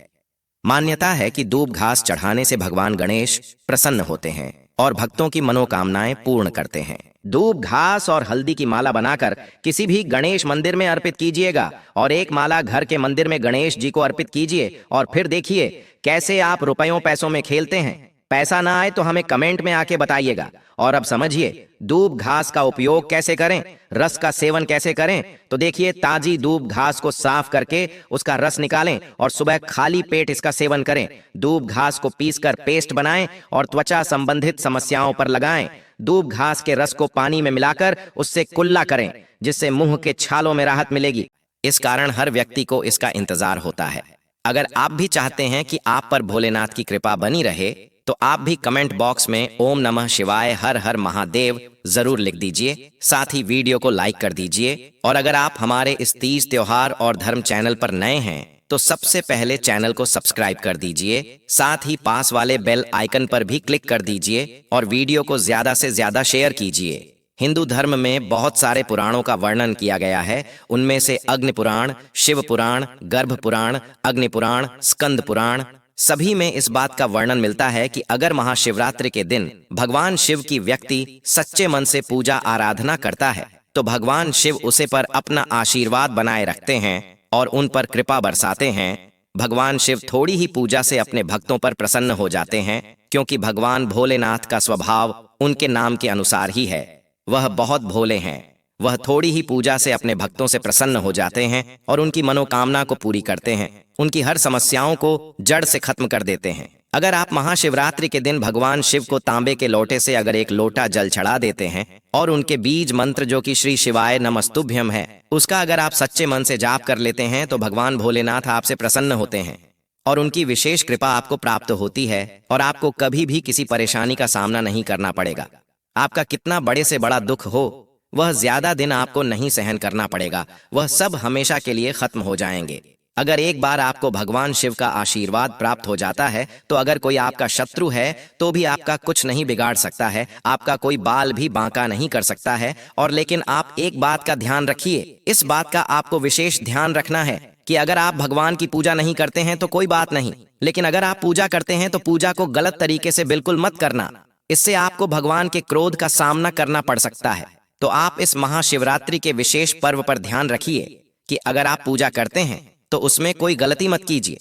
मान्यता है कि दूब घास चढ़ाने से भगवान गणेश प्रसन्न होते हैं और भक्तों की मनोकामनाएं पूर्ण करते हैं। दूब घास और हल्दी की माला बनाकर किसी भी गणेश मंदिर में अर्पित कीजिएगा और एक माला घर के मंदिर में गणेश जी को अर्पित कीजिए और फिर देखिए कैसे आप रुपयों पैसों में खेलते हैं। पैसा ना आए तो हमें कमेंट में आके बताइएगा। और अब समझिए दूब घास का उपयोग कैसे करें, रस का सेवन कैसे करें। तो देखिए, ताजी दूब घास को साफ करके उसका रस निकालें और सुबह खाली पेट इसका सेवन करें। दूब घास को पीसकर पेस्ट बनाएं और त्वचा संबंधित समस्याओं पर लगाएं। दूब घास के रस को पानी में मिलाकर उससे कुल्ला करें जिससे मुंह के छालों में राहत मिलेगी। इस कारण हर व्यक्ति को इसका इंतजार होता है। अगर आप भी चाहते हैं कि आप पर भोलेनाथ की कृपा बनी रहे तो आप भी कमेंट बॉक्स में ओम नमः शिवाय हर हर महादेव जरूर लिख दीजिए। साथ ही वीडियो को लाइक कर दीजिए। और अगर आप हमारे इस तीज त्योहार और धर्म चैनल पर नए हैं तो सबसे पहले चैनल को सब्सक्राइब कर दीजिए। साथ ही पास वाले बेल आइकन पर भी क्लिक कर दीजिए और वीडियो को ज्यादा से ज्यादा शेयर कीजिए। हिंदू धर्म में बहुत सारे पुराणों का वर्णन किया गया है। उनमें से अग्नि पुराण, शिव पुराण, गर्भ पुराण, अग्नि पुराण, स्कंद पुराण, सभी में इस बात का वर्णन मिलता है कि अगर महाशिवरात्रि के दिन भगवान शिव की व्यक्ति सच्चे मन से पूजा आराधना करता है तो भगवान शिव उसे पर अपना आशीर्वाद बनाए रखते हैं और उन पर कृपा बरसाते हैं। भगवान शिव थोड़ी ही पूजा से अपने भक्तों पर प्रसन्न हो जाते हैं, क्योंकि भगवान भोलेनाथ का स्वभाव उनके नाम के अनुसार ही है। वह बहुत भोले हैं। वह थोड़ी ही पूजा से अपने भक्तों से प्रसन्न हो जाते हैं और उनकी मनोकामना को पूरी करते हैं, उनकी हर समस्याओं को जड़ से खत्म कर देते हैं। अगर आप महाशिवरात्रि के दिन भगवान शिव को तांबे के लोटे से अगर एक लोटा जल चढ़ा देते हैं और उनके बीज मंत्र जो कि श्री शिवाय नमस्तुभ्यम है, उसका अगर आप सच्चे मन से जाप कर लेते हैं तो भगवान भोलेनाथ आपसे प्रसन्न होते हैं और उनकी विशेष कृपा आपको प्राप्त होती है और आपको कभी भी किसी परेशानी का सामना नहीं करना पड़ेगा। आपका कितना बड़े से बड़ा दुख हो, वह ज्यादा दिन आपको नहीं सहन करना पड़ेगा, वह सब हमेशा के लिए खत्म हो जाएंगे। अगर एक बार आपको भगवान शिव का आशीर्वाद प्राप्त हो जाता है तो अगर कोई आपका शत्रु है तो भी आपका कुछ नहीं बिगाड़ सकता है, आपका कोई बाल भी बांका नहीं कर सकता है। और लेकिन आप एक बात का ध्यान रखिए, इस बात का आपको विशेष ध्यान रखना है कि अगर आप भगवान की पूजा नहीं करते हैं तो कोई बात नहीं, लेकिन अगर आप पूजा करते हैं तो पूजा को गलत तरीके से बिल्कुल मत करना। इससे आपको भगवान के क्रोध का सामना करना पड़ सकता है। तो आप इस महाशिवरात्रि के विशेष पर्व पर ध्यान रखिए कि अगर आप पूजा करते हैं तो उसमें कोई गलती मत कीजिए।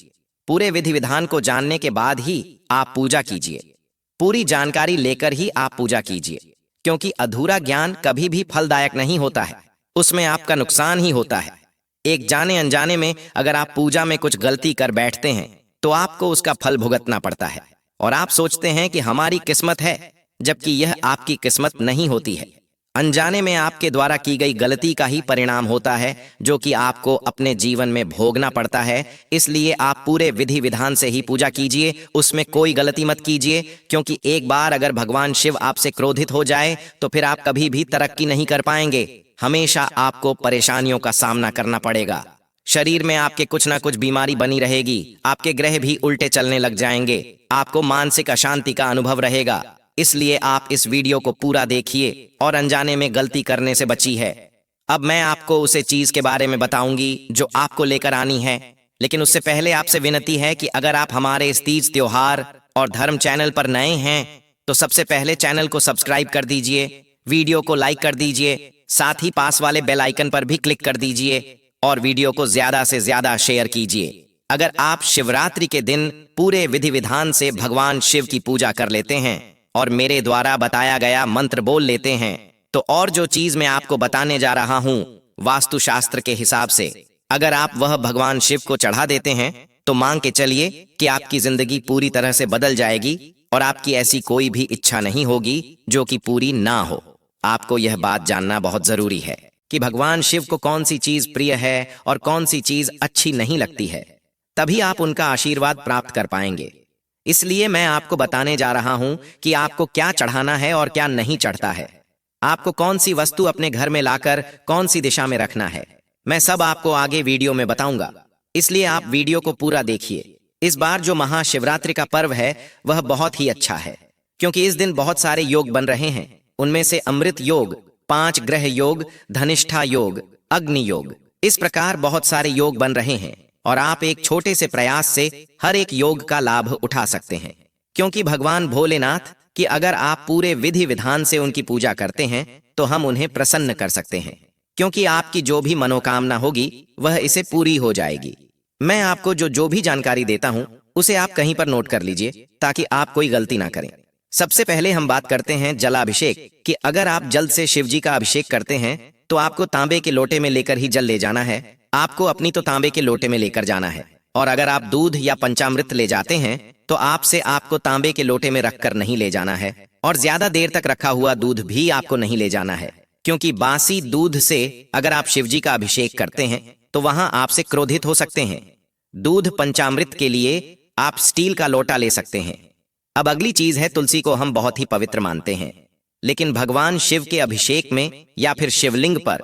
पूरे विधि विधान को जानने के बाद ही आप पूजा कीजिए, पूरी जानकारी लेकर ही आप पूजा कीजिए, क्योंकि अधूरा ज्ञान कभी भी फलदायक नहीं होता है, उसमें आपका नुकसान ही होता है। एक जाने अनजाने में अगर आप पूजा में कुछ गलती कर बैठते हैं तो आपको उसका फल भुगतना पड़ता है और आप सोचते हैं कि हमारी किस्मत है, जबकि यह आपकी किस्मत नहीं होती है। अनजाने में आपके द्वारा की गई गलती का ही परिणाम होता है जो कि आपको अपने जीवन में भोगना पड़ता है। इसलिए आप पूरे विधि विधान से ही पूजा कीजिए, उसमें कोई गलती मत कीजिए, क्योंकि एक बार अगर भगवान शिव आपसे क्रोधित हो जाए तो फिर आप कभी भी तरक्की नहीं कर पाएंगे। हमेशा आपको परेशानियों का सामना करना पड़ेगा। शरीर में आपके कुछ ना कुछ बीमारी बनी रहेगी, आपके ग्रह भी उल्टे चलने लग जाएंगे, आपको मानसिक अशांति का अनुभव रहेगा। इसलिए आप इस वीडियो को पूरा देखिए और अनजाने में गलती करने से बची है। अब मैं आपको उसे चीज के बारे में बताऊंगी जो आपको लेकर आनी है, लेकिन उससे पहले आपसे विनती है कि अगर आप हमारे इस तीज त्योहार और धर्म चैनल पर नए हैं तो सबसे पहले चैनल को सब्सक्राइब कर दीजिए, वीडियो को लाइक कर दीजिए, साथ ही पास वाले बेल आइकन पर भी क्लिक कर दीजिए और वीडियो को ज्यादा से ज्यादा शेयर कीजिए। अगर आप शिवरात्रि के दिन पूरे विधि विधान से भगवान शिव की पूजा कर लेते हैं और मेरे द्वारा बताया गया मंत्र बोल लेते हैं तो और जो चीज मैं आपको बताने जा रहा हूं वास्तुशास्त्र के हिसाब से अगर आप वह भगवान शिव को चढ़ा देते हैं तो मांग के चलिए कि आपकी जिंदगी पूरी तरह से बदल जाएगी और आपकी ऐसी कोई भी इच्छा नहीं होगी जो कि पूरी ना हो। आपको यह बात जानना बहुत जरूरी है कि भगवान शिव को कौन सी चीज प्रिय है और कौन सी चीज अच्छी नहीं लगती है, तभी आप उनका आशीर्वाद प्राप्त कर पाएंगे। इसलिए मैं आपको बताने जा रहा हूं कि आपको क्या चढ़ाना है और क्या नहीं चढ़ता है, आपको कौन सी वस्तु अपने घर में लाकर कौन सी दिशा में रखना है। मैं सब आपको आगे वीडियो में बताऊंगा, इसलिए आप वीडियो को पूरा देखिए। इस बार जो महाशिवरात्रि का पर्व है वह बहुत ही अच्छा है, क्योंकि इस दिन बहुत सारे योग बन रहे हैं। उनमें से अमृत योग, 5 ग्रह योग, धनिष्ठा योग, अग्नि योग, इस प्रकार बहुत सारे योग बन रहे हैं और आप एक छोटे से प्रयास से हर एक योग का लाभ उठा सकते हैं। क्योंकि भगवान भोलेनाथ की अगर आप पूरे विधि विधान से उनकी पूजा करते हैं तो हम उन्हें प्रसन्न कर सकते हैं, क्योंकि आपकी जो भी मनोकामना होगी वह इसे पूरी हो जाएगी। मैं आपको जो भी जानकारी देता हूं उसे आप कहीं पर नोट कर लीजिए ताकि आप कोई गलती ना करें। सबसे पहले हम बात करते हैं जलाभिषेक कि अगर आप जल से शिव जी का अभिषेक करते हैं तो आपको तांबे के लोटे में लेकर ही जल ले जाना है। आपको अपनी तो तांबे के लोटे में लेकर जाना है, और अगर आप दूध या पंचामृत ले जाते हैं तो आपको तांबे के लोटे में रखकर नहीं ले जाना है, और ज्यादा देर तक रखा हुआ दूध भी आपको नहीं ले जाना है, क्योंकि बासी दूध से अगर आप शिव जी का अभिषेक करते हैं तो वहां आपसे क्रोधित हो सकते हैं। दूध पंचामृत के लिए आप स्टील का लोटा ले सकते हैं। अब अगली चीज है, तुलसी को हम बहुत ही पवित्र मानते हैं, लेकिन भगवान शिव के अभिषेक में या फिर शिवलिंग पर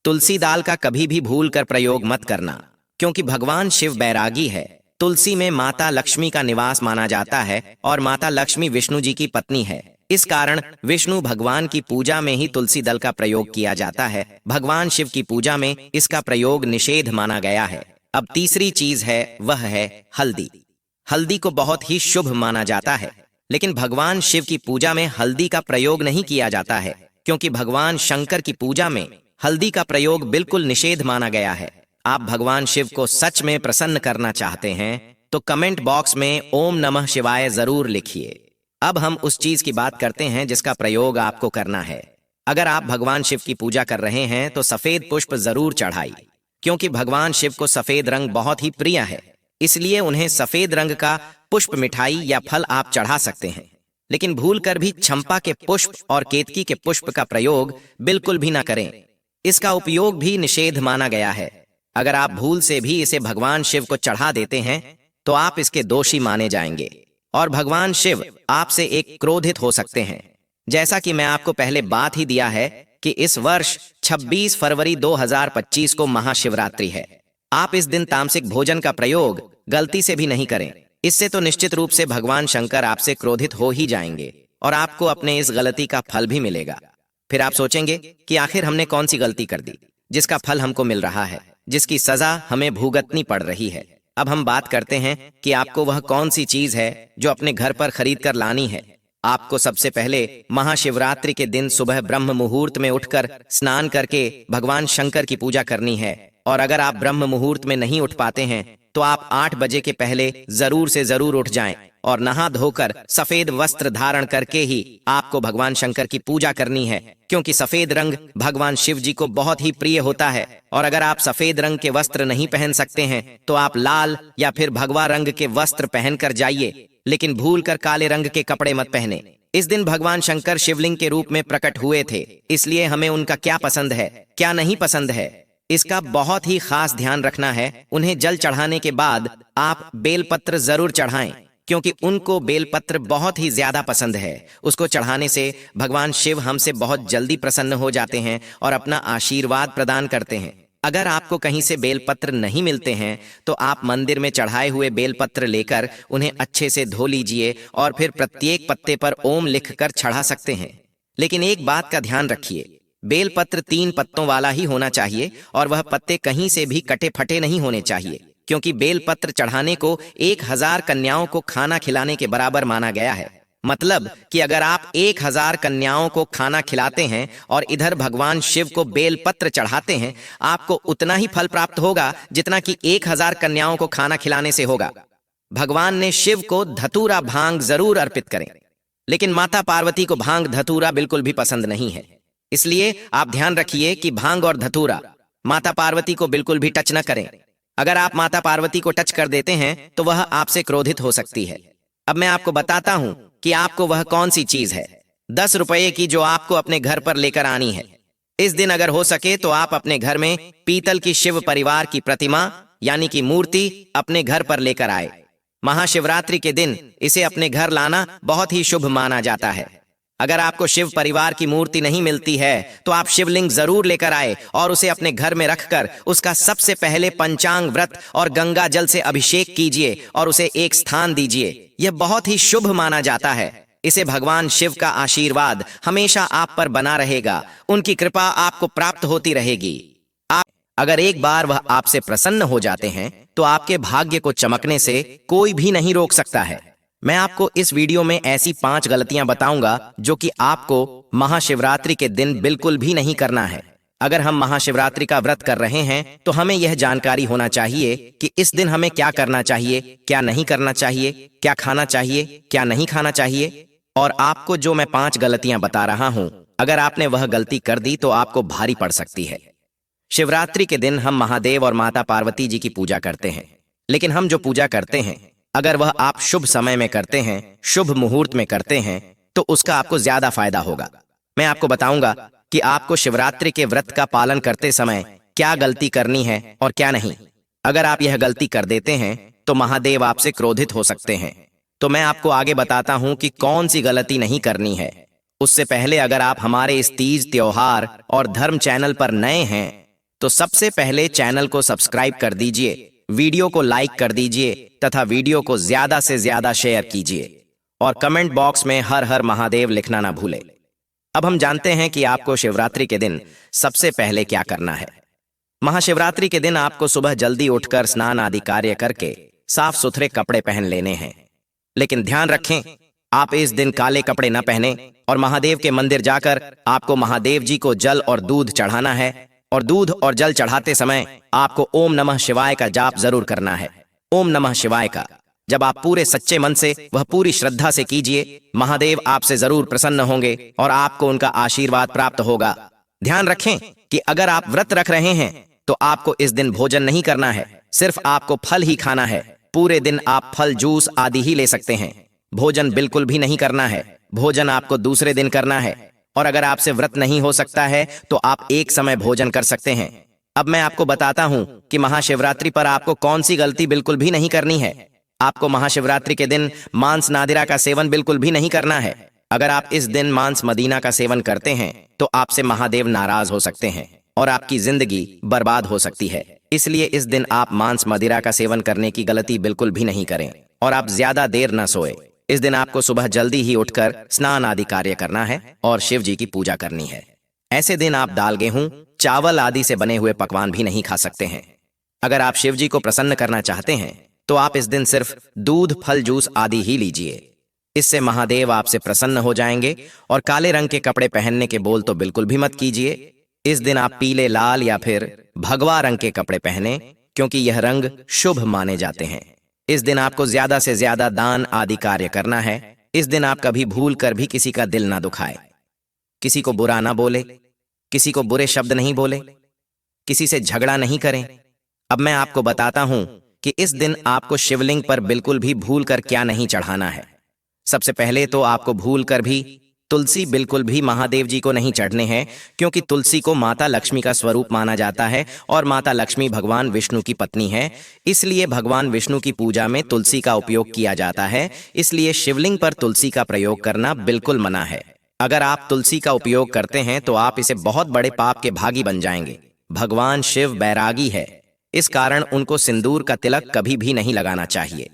तुलसी दाल का कभी भी भूल कर प्रयोग मत करना, क्योंकि भगवान शिव बैरागी है। तुलसी में माता लक्ष्मी का निवास माना जाता है और माता लक्ष्मी विष्णु जी की पत्नी है। इस कारण विष्णु भगवान की पूजा में ही तुलसी दल का प्रयोग किया जाता है, भगवान शिव की पूजा में इसका प्रयोग निषेध माना गया है। अब तीसरी चीज है वह है हल्दी। हल्दी को बहुत ही शुभ माना जाता है, लेकिन भगवान शिव की पूजा में हल्दी का प्रयोग नहीं किया जाता है, क्योंकि भगवान शंकर की पूजा में हल्दी का प्रयोग बिल्कुल निषेध माना गया है। आप भगवान शिव को सच में प्रसन्न करना चाहते हैं तो कमेंट बॉक्स में ओम नमः शिवाय जरूर लिखिए। अब हम उस चीज की बात करते हैं जिसका प्रयोग आपको करना है। अगर आप भगवान शिव की पूजा कर रहे हैं तो सफेद पुष्प जरूर चढ़ाई, क्योंकि भगवान शिव को सफेद रंग बहुत ही प्रिय है। इसलिए उन्हें सफेद रंग का पुष्प, मिठाई या फल आप चढ़ा सकते हैं, लेकिन भूलकर भी चंपा के पुष्प और केतकी के पुष्प का प्रयोग बिल्कुल भी ना करें। इसका उपयोग भी निषेध माना गया है। अगर आप भूल से भी इसे भगवान शिव को चढ़ा देते हैं तो आप इसके दोषी माने जाएंगे और भगवान शिव आपसे एक क्रोधित हो सकते हैं। जैसा कि मैं आपको पहले बात ही दिया है कि इस वर्ष 26 फरवरी 2025 को महाशिवरात्रि है। आप इस दिन तामसिक भोजन का प्रयोग गलती से भी नहीं करें। इससे तो निश्चित रूप से भगवान शंकर आपसे क्रोधित हो ही जाएंगे और आपको अपने इस गलती का फल भी मिलेगा। फिर आप सोचेंगे कि आखिर हमने कौन सी गलती कर दी जिसका फल हमको मिल रहा है, जिसकी सजा हमें भुगतनी पड़ रही है। अब हम बात करते हैं कि आपको वह कौन सी चीज है जो अपने घर पर खरीद कर लानी है। आपको सबसे पहले महाशिवरात्रि के दिन सुबह ब्रह्म मुहूर्त में उठकर स्नान करके भगवान शंकर की पूजा करनी है। और अगर आप ब्रह्म मुहूर्त में नहीं उठ पाते हैं तो आप 8 बजे के पहले जरूर से जरूर उठ जाएं और नहा धोकर सफेद वस्त्र धारण करके ही आपको भगवान शंकर की पूजा करनी है, क्योंकि सफेद रंग भगवान शिव जी को बहुत ही प्रिय होता है। और अगर आप सफेद रंग के वस्त्र नहीं पहन सकते हैं तो आप लाल या फिर भगवा रंग के वस्त्र पहनकर जाइए, लेकिन भूलकर काले रंग के कपड़े मत पहने। इस दिन भगवान शंकर शिवलिंग के रूप में प्रकट हुए थे, इसलिए हमें उनका क्या पसंद है, क्या नहीं पसंद है, इसका बहुत ही खास ध्यान रखना है। उन्हें जल चढ़ाने के बाद आप बेलपत्र जरूर चढ़ाएं, क्योंकि उनको बेलपत्र बहुत ही ज्यादा पसंद है। उसको चढ़ाने से भगवान शिव हमसे बहुत जल्दी प्रसन्न हो जाते हैं और अपना आशीर्वाद प्रदान करते हैं। अगर आपको कहीं से बेलपत्र नहीं मिलते हैं तो आप मंदिर में चढ़ाए हुए बेलपत्र लेकर उन्हें अच्छे से धो लीजिए और फिर प्रत्येक पत्ते पर ओम लिखकर चढ़ा सकते हैं। लेकिन एक बात का ध्यान रखिए, बेलपत्र 3 पत्तों वाला ही होना चाहिए और वह पत्ते कहीं से भी कटे फटे नहीं होने चाहिए, क्योंकि बेलपत्र चढ़ाने को 1000 कन्याओं को खाना खिलाने के बराबर माना गया है। मतलब कि अगर आप 1000 कन्याओं को खाना खिलाते हैं और इधर भगवान शिव को बेलपत्र चढ़ाते हैं, आपको उतना ही फल प्राप्त होगा जितना कि 1000 कन्याओं को खाना खिलाने से होगा। भगवान ने शिव को धतूरा भांग जरूर अर्पित करें, लेकिन माता पार्वती को भांग धतूरा बिल्कुल भी पसंद नहीं है। इसलिए आप ध्यान रखिए कि भांग और धतूरा माता पार्वती को बिल्कुल भी टच न करें। अगर आप माता पार्वती को टच कर देते हैं तो वह आपसे क्रोधित हो सकती है। अब मैं आपको बताता हूं कि आपको वह कौन सी चीज है 10 रुपए की जो आपको अपने घर पर लेकर आनी है। इस दिन अगर हो सके तो आप अपने घर में पीतल की शिव परिवार की प्रतिमा यानी कि मूर्ति अपने घर पर लेकर आए। महाशिवरात्रि के दिन इसे अपने घर लाना बहुत ही शुभ माना जाता है। अगर आपको शिव परिवार की मूर्ति नहीं मिलती है तो आप शिवलिंग जरूर लेकर आए और उसे अपने घर में रखकर उसका सबसे पहले पंचांग व्रत और गंगा जल से अभिषेक कीजिए और उसे एक स्थान दीजिए। यह बहुत ही शुभ माना जाता है। इसे भगवान शिव का आशीर्वाद हमेशा आप पर बना रहेगा, उनकी कृपा आपको प्राप्त होती रहेगी। आप अगर एक बार वह आपसे प्रसन्न हो जाते हैं तो आपके भाग्य को चमकने से कोई भी नहीं रोक सकता है। मैं आपको इस वीडियो में ऐसी 5 गलतियां बताऊंगा जो कि आपको महाशिवरात्रि के दिन बिल्कुल भी नहीं करना है। अगर हम महाशिवरात्रि का व्रत कर रहे हैं तो हमें यह जानकारी होना चाहिए कि इस दिन हमें क्या करना चाहिए, क्या नहीं करना चाहिए, क्या खाना चाहिए, क्या नहीं खाना चाहिए। और आपको जो मैं 5 गलतियां बता रहा हूं, अगर आपने वह गलती कर दी तो आपको भारी पड़ सकती है। शिवरात्रि के दिन हम महादेव और माता पार्वती जी की पूजा करते हैं, लेकिन हम जो पूजा करते हैं अगर वह आप शुभ समय में करते हैं, शुभ मुहूर्त में करते हैं, तो उसका आपको ज्यादा फायदा होगा। मैं आपको बताऊंगा कि आपको शिवरात्रि के व्रत का पालन करते समय क्या गलती करनी है और क्या नहीं। अगर आप यह गलती कर देते हैं तो महादेव आपसे क्रोधित हो सकते हैं। तो मैं आपको आगे बताता हूं कि कौन सी गलती नहीं करनी है। उससे पहले अगर आप हमारे इस तीज त्योहार और धर्म चैनल पर नए हैं तो सबसे पहले चैनल को सब्सक्राइब कर दीजिए, वीडियो को लाइक कर दीजिए तथा वीडियो को ज्यादा से ज्यादा शेयर कीजिए और कमेंट बॉक्स में हर हर महादेव लिखना ना भूलें। अब हम जानते हैं कि आपको शिवरात्रि के दिन सबसे पहले क्या करना है। महाशिवरात्रि के दिन आपको सुबह जल्दी उठकर स्नान आदि कार्य करके साफ सुथरे कपड़े पहन लेने हैं। लेकिन ध्यान रखें, आप इस दिन काले कपड़े न पहने और महादेव के मंदिर जाकर आपको महादेव जी को जल और दूध चढ़ाना है। और दूध और जल चढ़ाते समय आपको ओम नमः शिवाय का जाप जरूर करना है। ओम नमः शिवाय का जब आप पूरे सच्चे मन से, वह पूरी श्रद्धा से कीजिए, महादेव आपसे जरूर प्रसन्न होंगे और आपको उनका आशीर्वाद प्राप्त होगा। ध्यान रखें कि अगर आप व्रत रख रहे हैं तो आपको इस दिन भोजन नहीं करना है, सिर्फ आपको फल ही खाना है। पूरे दिन आप फल, जूस आदि ही ले सकते हैं। भोजन बिल्कुल भी नहीं करना है, भोजन आपको दूसरे दिन करना है। और अगर आपसे व्रत नहीं हो सकता है तो आप एक समय भोजन कर सकते हैं। अब मैं आपको बताता हूं कि महाशिवरात्रि पर आपको कौन सी गलती बिल्कुल भी नहीं करनी है। आपको महाशिवरात्रि के दिन मांस नादिरा का सेवन बिल्कुल भी नहीं करना है। अगर आप इस दिन मांस मदीना का सेवन करते हैं तो आपसे महादेव नाराज हो सकते हैं और आपकी जिंदगी बर्बाद हो सकती है। इसलिए इस दिन आप मांस मदिरा का सेवन करने की गलती बिल्कुल भी नहीं करें और आप ज्यादा देर न सोए। इस दिन आपको सुबह जल्दी ही उठकर स्नान आदि कार्य करना है और शिव जी की पूजा करनी है। ऐसे दिन आप दाल, गेहूं, चावल आदि से बने हुए पकवान भी नहीं खा सकते हैं। अगर आप शिव जी को प्रसन्न करना चाहते हैं तो आप इस दिन सिर्फ दूध, फल, जूस आदि ही लीजिए। इससे महादेव आपसे प्रसन्न हो जाएंगे। और काले रंग के कपड़े पहनने के बोल तो बिल्कुल भी मत कीजिए। इस दिन आप पीले, लाल या फिर भगवा रंग के कपड़े पहने, क्योंकि यह रंग शुभ माने जाते हैं। इस दिन आपको ज्यादा से ज्यादा दान आदि कार्य करना है। इस दिन आप कभी भूल कर भी किसी का दिल ना दुखाए, किसी को बुरा ना बोले, किसी को बुरे शब्द नहीं बोले, किसी से झगड़ा नहीं करें। अब मैं आपको बताता हूं कि इस दिन आपको शिवलिंग पर बिल्कुल भी भूल कर क्या नहीं चढ़ाना है। सबसे पहले तो आपको भूल कर भी तुलसी बिल्कुल भी महादेव जी को नहीं चढ़ने हैं, क्योंकि तुलसी को माता लक्ष्मी का स्वरूप माना जाता है और माता लक्ष्मी भगवान विष्णु की पत्नी है। इसलिए भगवान विष्णु की पूजा में तुलसी का उपयोग किया जाता है। इसलिए शिवलिंग पर तुलसी का प्रयोग करना बिल्कुल मना है। अगर आप तुलसी का उपयोग करते हैं तो आप इसे बहुत बड़े पाप के भागी बन जाएंगे। भगवान शिव बैरागी है, इस कारण उनको सिंदूर का तिलक कभी भी नहीं लगाना चाहिए।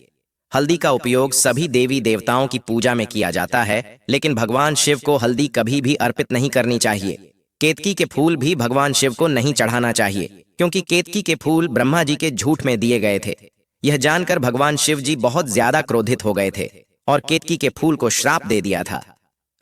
हल्दी का उपयोग सभी देवी देवताओं की पूजा में किया जाता है, लेकिन भगवान शिव को हल्दी कभी भी अर्पित नहीं करनी चाहिए। केतकी के फूल भी भगवान शिव को नहीं चढ़ाना चाहिए, क्योंकि केतकी के फूल ब्रह्मा जी के झूठ में दिए गए थे। यह जानकर भगवान शिव जी बहुत ज्यादा क्रोधित हो गए थे और केतकी के फूल को श्राप दे दिया था।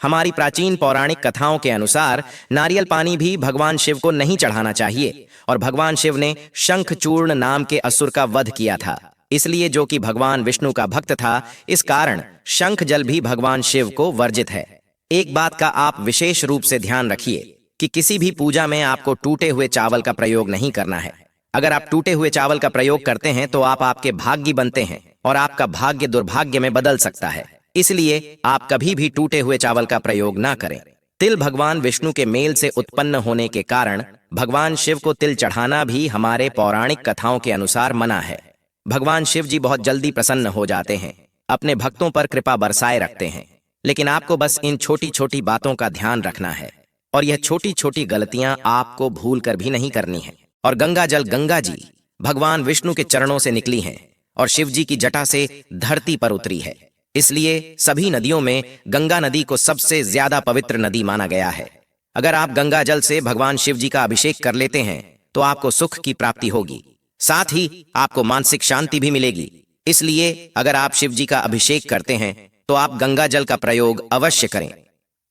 हमारी प्राचीन पौराणिक कथाओं के अनुसार नारियल पानी भी भगवान शिव को नहीं चढ़ाना चाहिए और भगवान शिव ने शंखचूर्ण नाम के असुर का वध किया था। इसलिए जो कि भगवान विष्णु का भक्त था, इस कारण शंख जल भी भगवान शिव को वर्जित है। एक बात का आप विशेष रूप से ध्यान रखिए कि किसी भी पूजा में आपको टूटे हुए चावल का प्रयोग नहीं करना है। अगर आप टूटे हुए चावल का प्रयोग करते हैं तो आप आपके भाग्य बनते हैं और आपका भाग्य दुर्भाग्य में बदल सकता है। इसलिए आप कभी भी टूटे हुए चावल का प्रयोग ना करें। तिल भगवान विष्णु के मेल से उत्पन्न होने के कारण भगवान शिव को तिल चढ़ाना भी हमारे पौराणिक कथाओं के अनुसार मना है। भगवान शिव जी बहुत जल्दी प्रसन्न हो जाते हैं, अपने भक्तों पर कृपा बरसाए रखते हैं। लेकिन आपको बस इन छोटी छोटी बातों का ध्यान रखना है और यह छोटी छोटी गलतियां आपको भूल कर भी नहीं करनी है। और गंगा जल, गंगा जी भगवान विष्णु के चरणों से निकली हैं और शिव जी की जटा से धरती पर उतरी है। इसलिए सभी नदियों में गंगा नदी को सबसे ज्यादा पवित्र नदी माना गया है। अगर आप गंगा जल से भगवान शिव जी का अभिषेक कर लेते हैं तो आपको सुख की प्राप्ति होगी, साथ ही आपको मानसिक शांति भी मिलेगी। इसलिए अगर आप शिव जी का अभिषेक करते हैं तो आप गंगा जल का प्रयोग अवश्य करें।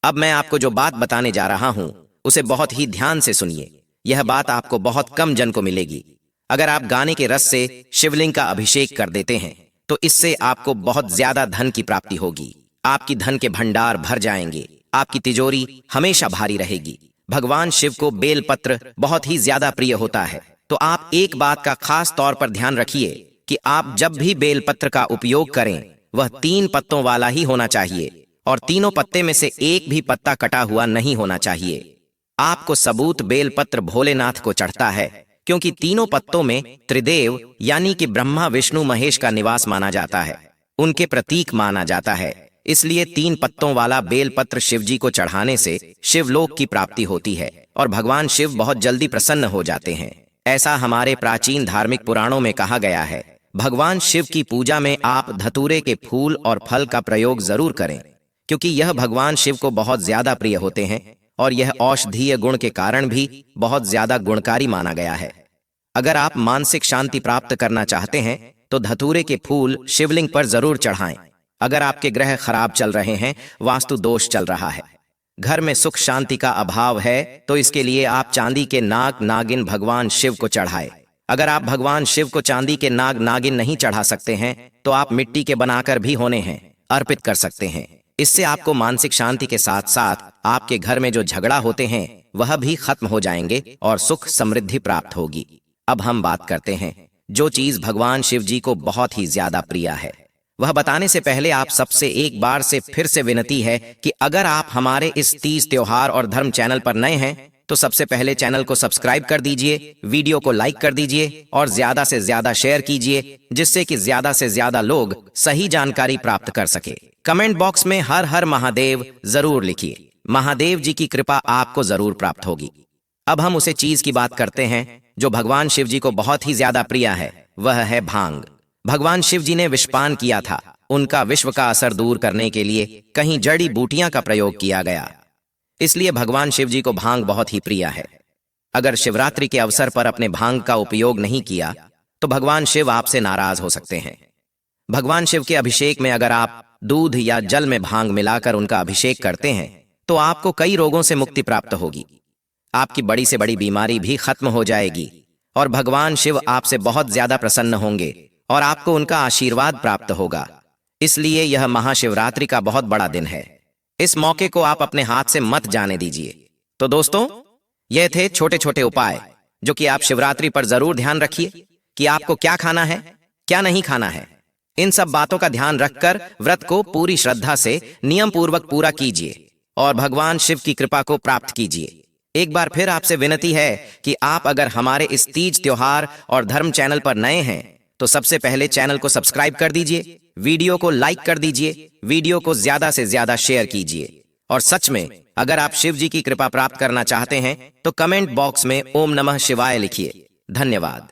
अब मैं आपको जो बात बताने जा रहा हूं उसे बहुत ही ध्यान से सुनिए। यह बात आपको बहुत कम जन को मिलेगी। अगर आप गाने के रस से शिवलिंग का अभिषेक कर देते हैं तो इससे आपको बहुत ज्यादा धन की प्राप्ति होगी। आपकी धन के भंडार भर जाएंगे, आपकी तिजोरी हमेशा भारी रहेगी। भगवान शिव को बेलपत्र बहुत ही ज्यादा प्रिय होता है, तो आप एक बात का खास तौर पर ध्यान रखिए कि आप जब भी बेलपत्र का उपयोग करें वह 3 पत्तों वाला ही होना चाहिए और तीनों पत्ते में से एक भी पत्ता कटा हुआ नहीं होना चाहिए। आपको सबूत बेलपत्र भोलेनाथ को चढ़ता है, क्योंकि तीनों पत्तों में त्रिदेव यानी कि ब्रह्मा, विष्णु, महेश का निवास माना जाता है, उनके प्रतीक माना जाता है। इसलिए 3 पत्तों वाला बेलपत्र शिवजी को चढ़ाने से शिवलोक की प्राप्ति होती है और भगवान शिव बहुत जल्दी प्रसन्न हो जाते हैं। ऐसा हमारे प्राचीन धार्मिक पुराणों में कहा गया है। भगवान शिव की पूजा में आप धतूरे के फूल और फल का प्रयोग जरूर करें, क्योंकि यह भगवान शिव को बहुत ज्यादा प्रिय होते हैं और यह औषधीय गुण के कारण भी बहुत ज्यादा गुणकारी माना गया है। अगर आप मानसिक शांति प्राप्त करना चाहते हैं तो धतूरे के फूल शिवलिंग पर जरूर चढ़ाएं। अगर आपके ग्रह खराब चल रहे हैं, वास्तु दोष चल रहा है, घर में सुख शांति का अभाव है, तो इसके लिए आप चांदी के नाग नागिन भगवान शिव को चढ़ाएं। अगर आप भगवान शिव को चांदी के नाग नागिन नहीं चढ़ा सकते हैं तो आप मिट्टी के बनाकर भी होने हैं अर्पित कर सकते हैं। इससे आपको मानसिक शांति के साथ साथ आपके घर में जो झगड़ा होते हैं वह भी खत्म हो जाएंगे और सुख समृद्धि प्राप्त होगी। अब हम बात करते हैं जो चीज भगवान शिव जी को बहुत ही ज्यादा प्रिय है। वह बताने से पहले आप सबसे एक बार से फिर से विनती है कि अगर आप हमारे इस तीज त्योहार और धर्म चैनल पर नए हैं तो सबसे पहले चैनल को सब्सक्राइब कर दीजिए, वीडियो को लाइक कर दीजिए और ज्यादा से ज्यादा शेयर कीजिए, जिससे कि ज्यादा से ज्यादा लोग सही जानकारी प्राप्त कर सके। कमेंट बॉक्स में हर हर महादेव जरूर लिखिए, महादेव जी की कृपा आपको जरूर प्राप्त होगी। अब हम उसे चीज की बात करते हैं जो भगवान शिव जी को बहुत ही ज्यादा प्रिय है, वह है भांग। भगवान शिव जी ने विषपान किया था। उनका विश्व का असर दूर करने के लिए कहीं जड़ी बूटियां का प्रयोग किया गया, इसलिए भगवान शिव जी को भांग बहुत ही प्रिय है। अगर शिवरात्रि के अवसर पर अपने भांग का उपयोग नहीं किया तो भगवान शिव आपसे नाराज हो सकते हैं। भगवान शिव के अभिषेक में अगर आप दूध या जल में भांग मिलाकर उनका अभिषेक करते हैं तो आपको कई रोगों से मुक्ति प्राप्त होगी, आपकी बड़ी से बड़ी बीमारी भी खत्म हो जाएगी और भगवान शिव आपसे बहुत ज्यादा प्रसन्न होंगे और आपको उनका आशीर्वाद प्राप्त होगा। इसलिए यह महाशिवरात्रि का बहुत बड़ा दिन है। इस मौके को आप अपने हाथ से मत जाने दीजिए। तो दोस्तों, यह थे छोटे छोटे उपाय जो कि आप शिवरात्रि पर जरूर ध्यान रखिए कि आपको क्या खाना है, क्या नहीं खाना है। इन सब बातों का ध्यान रखकर व्रत को पूरी श्रद्धा से नियम पूर्वक पूरा कीजिए और भगवान शिव की कृपा को प्राप्त कीजिए। एक बार फिर आपसे विनती है कि आप अगर हमारे इस तीज त्योहार और धर्म चैनल पर नए हैं तो सबसे पहले चैनल को सब्सक्राइब कर दीजिए, वीडियो को लाइक कर दीजिए, वीडियो को ज्यादा से ज्यादा शेयर कीजिए। और सच में अगर आप शिव जी की कृपा प्राप्त करना चाहते हैं तो कमेंट बॉक्स में ओम नमः शिवाय लिखिए। धन्यवाद।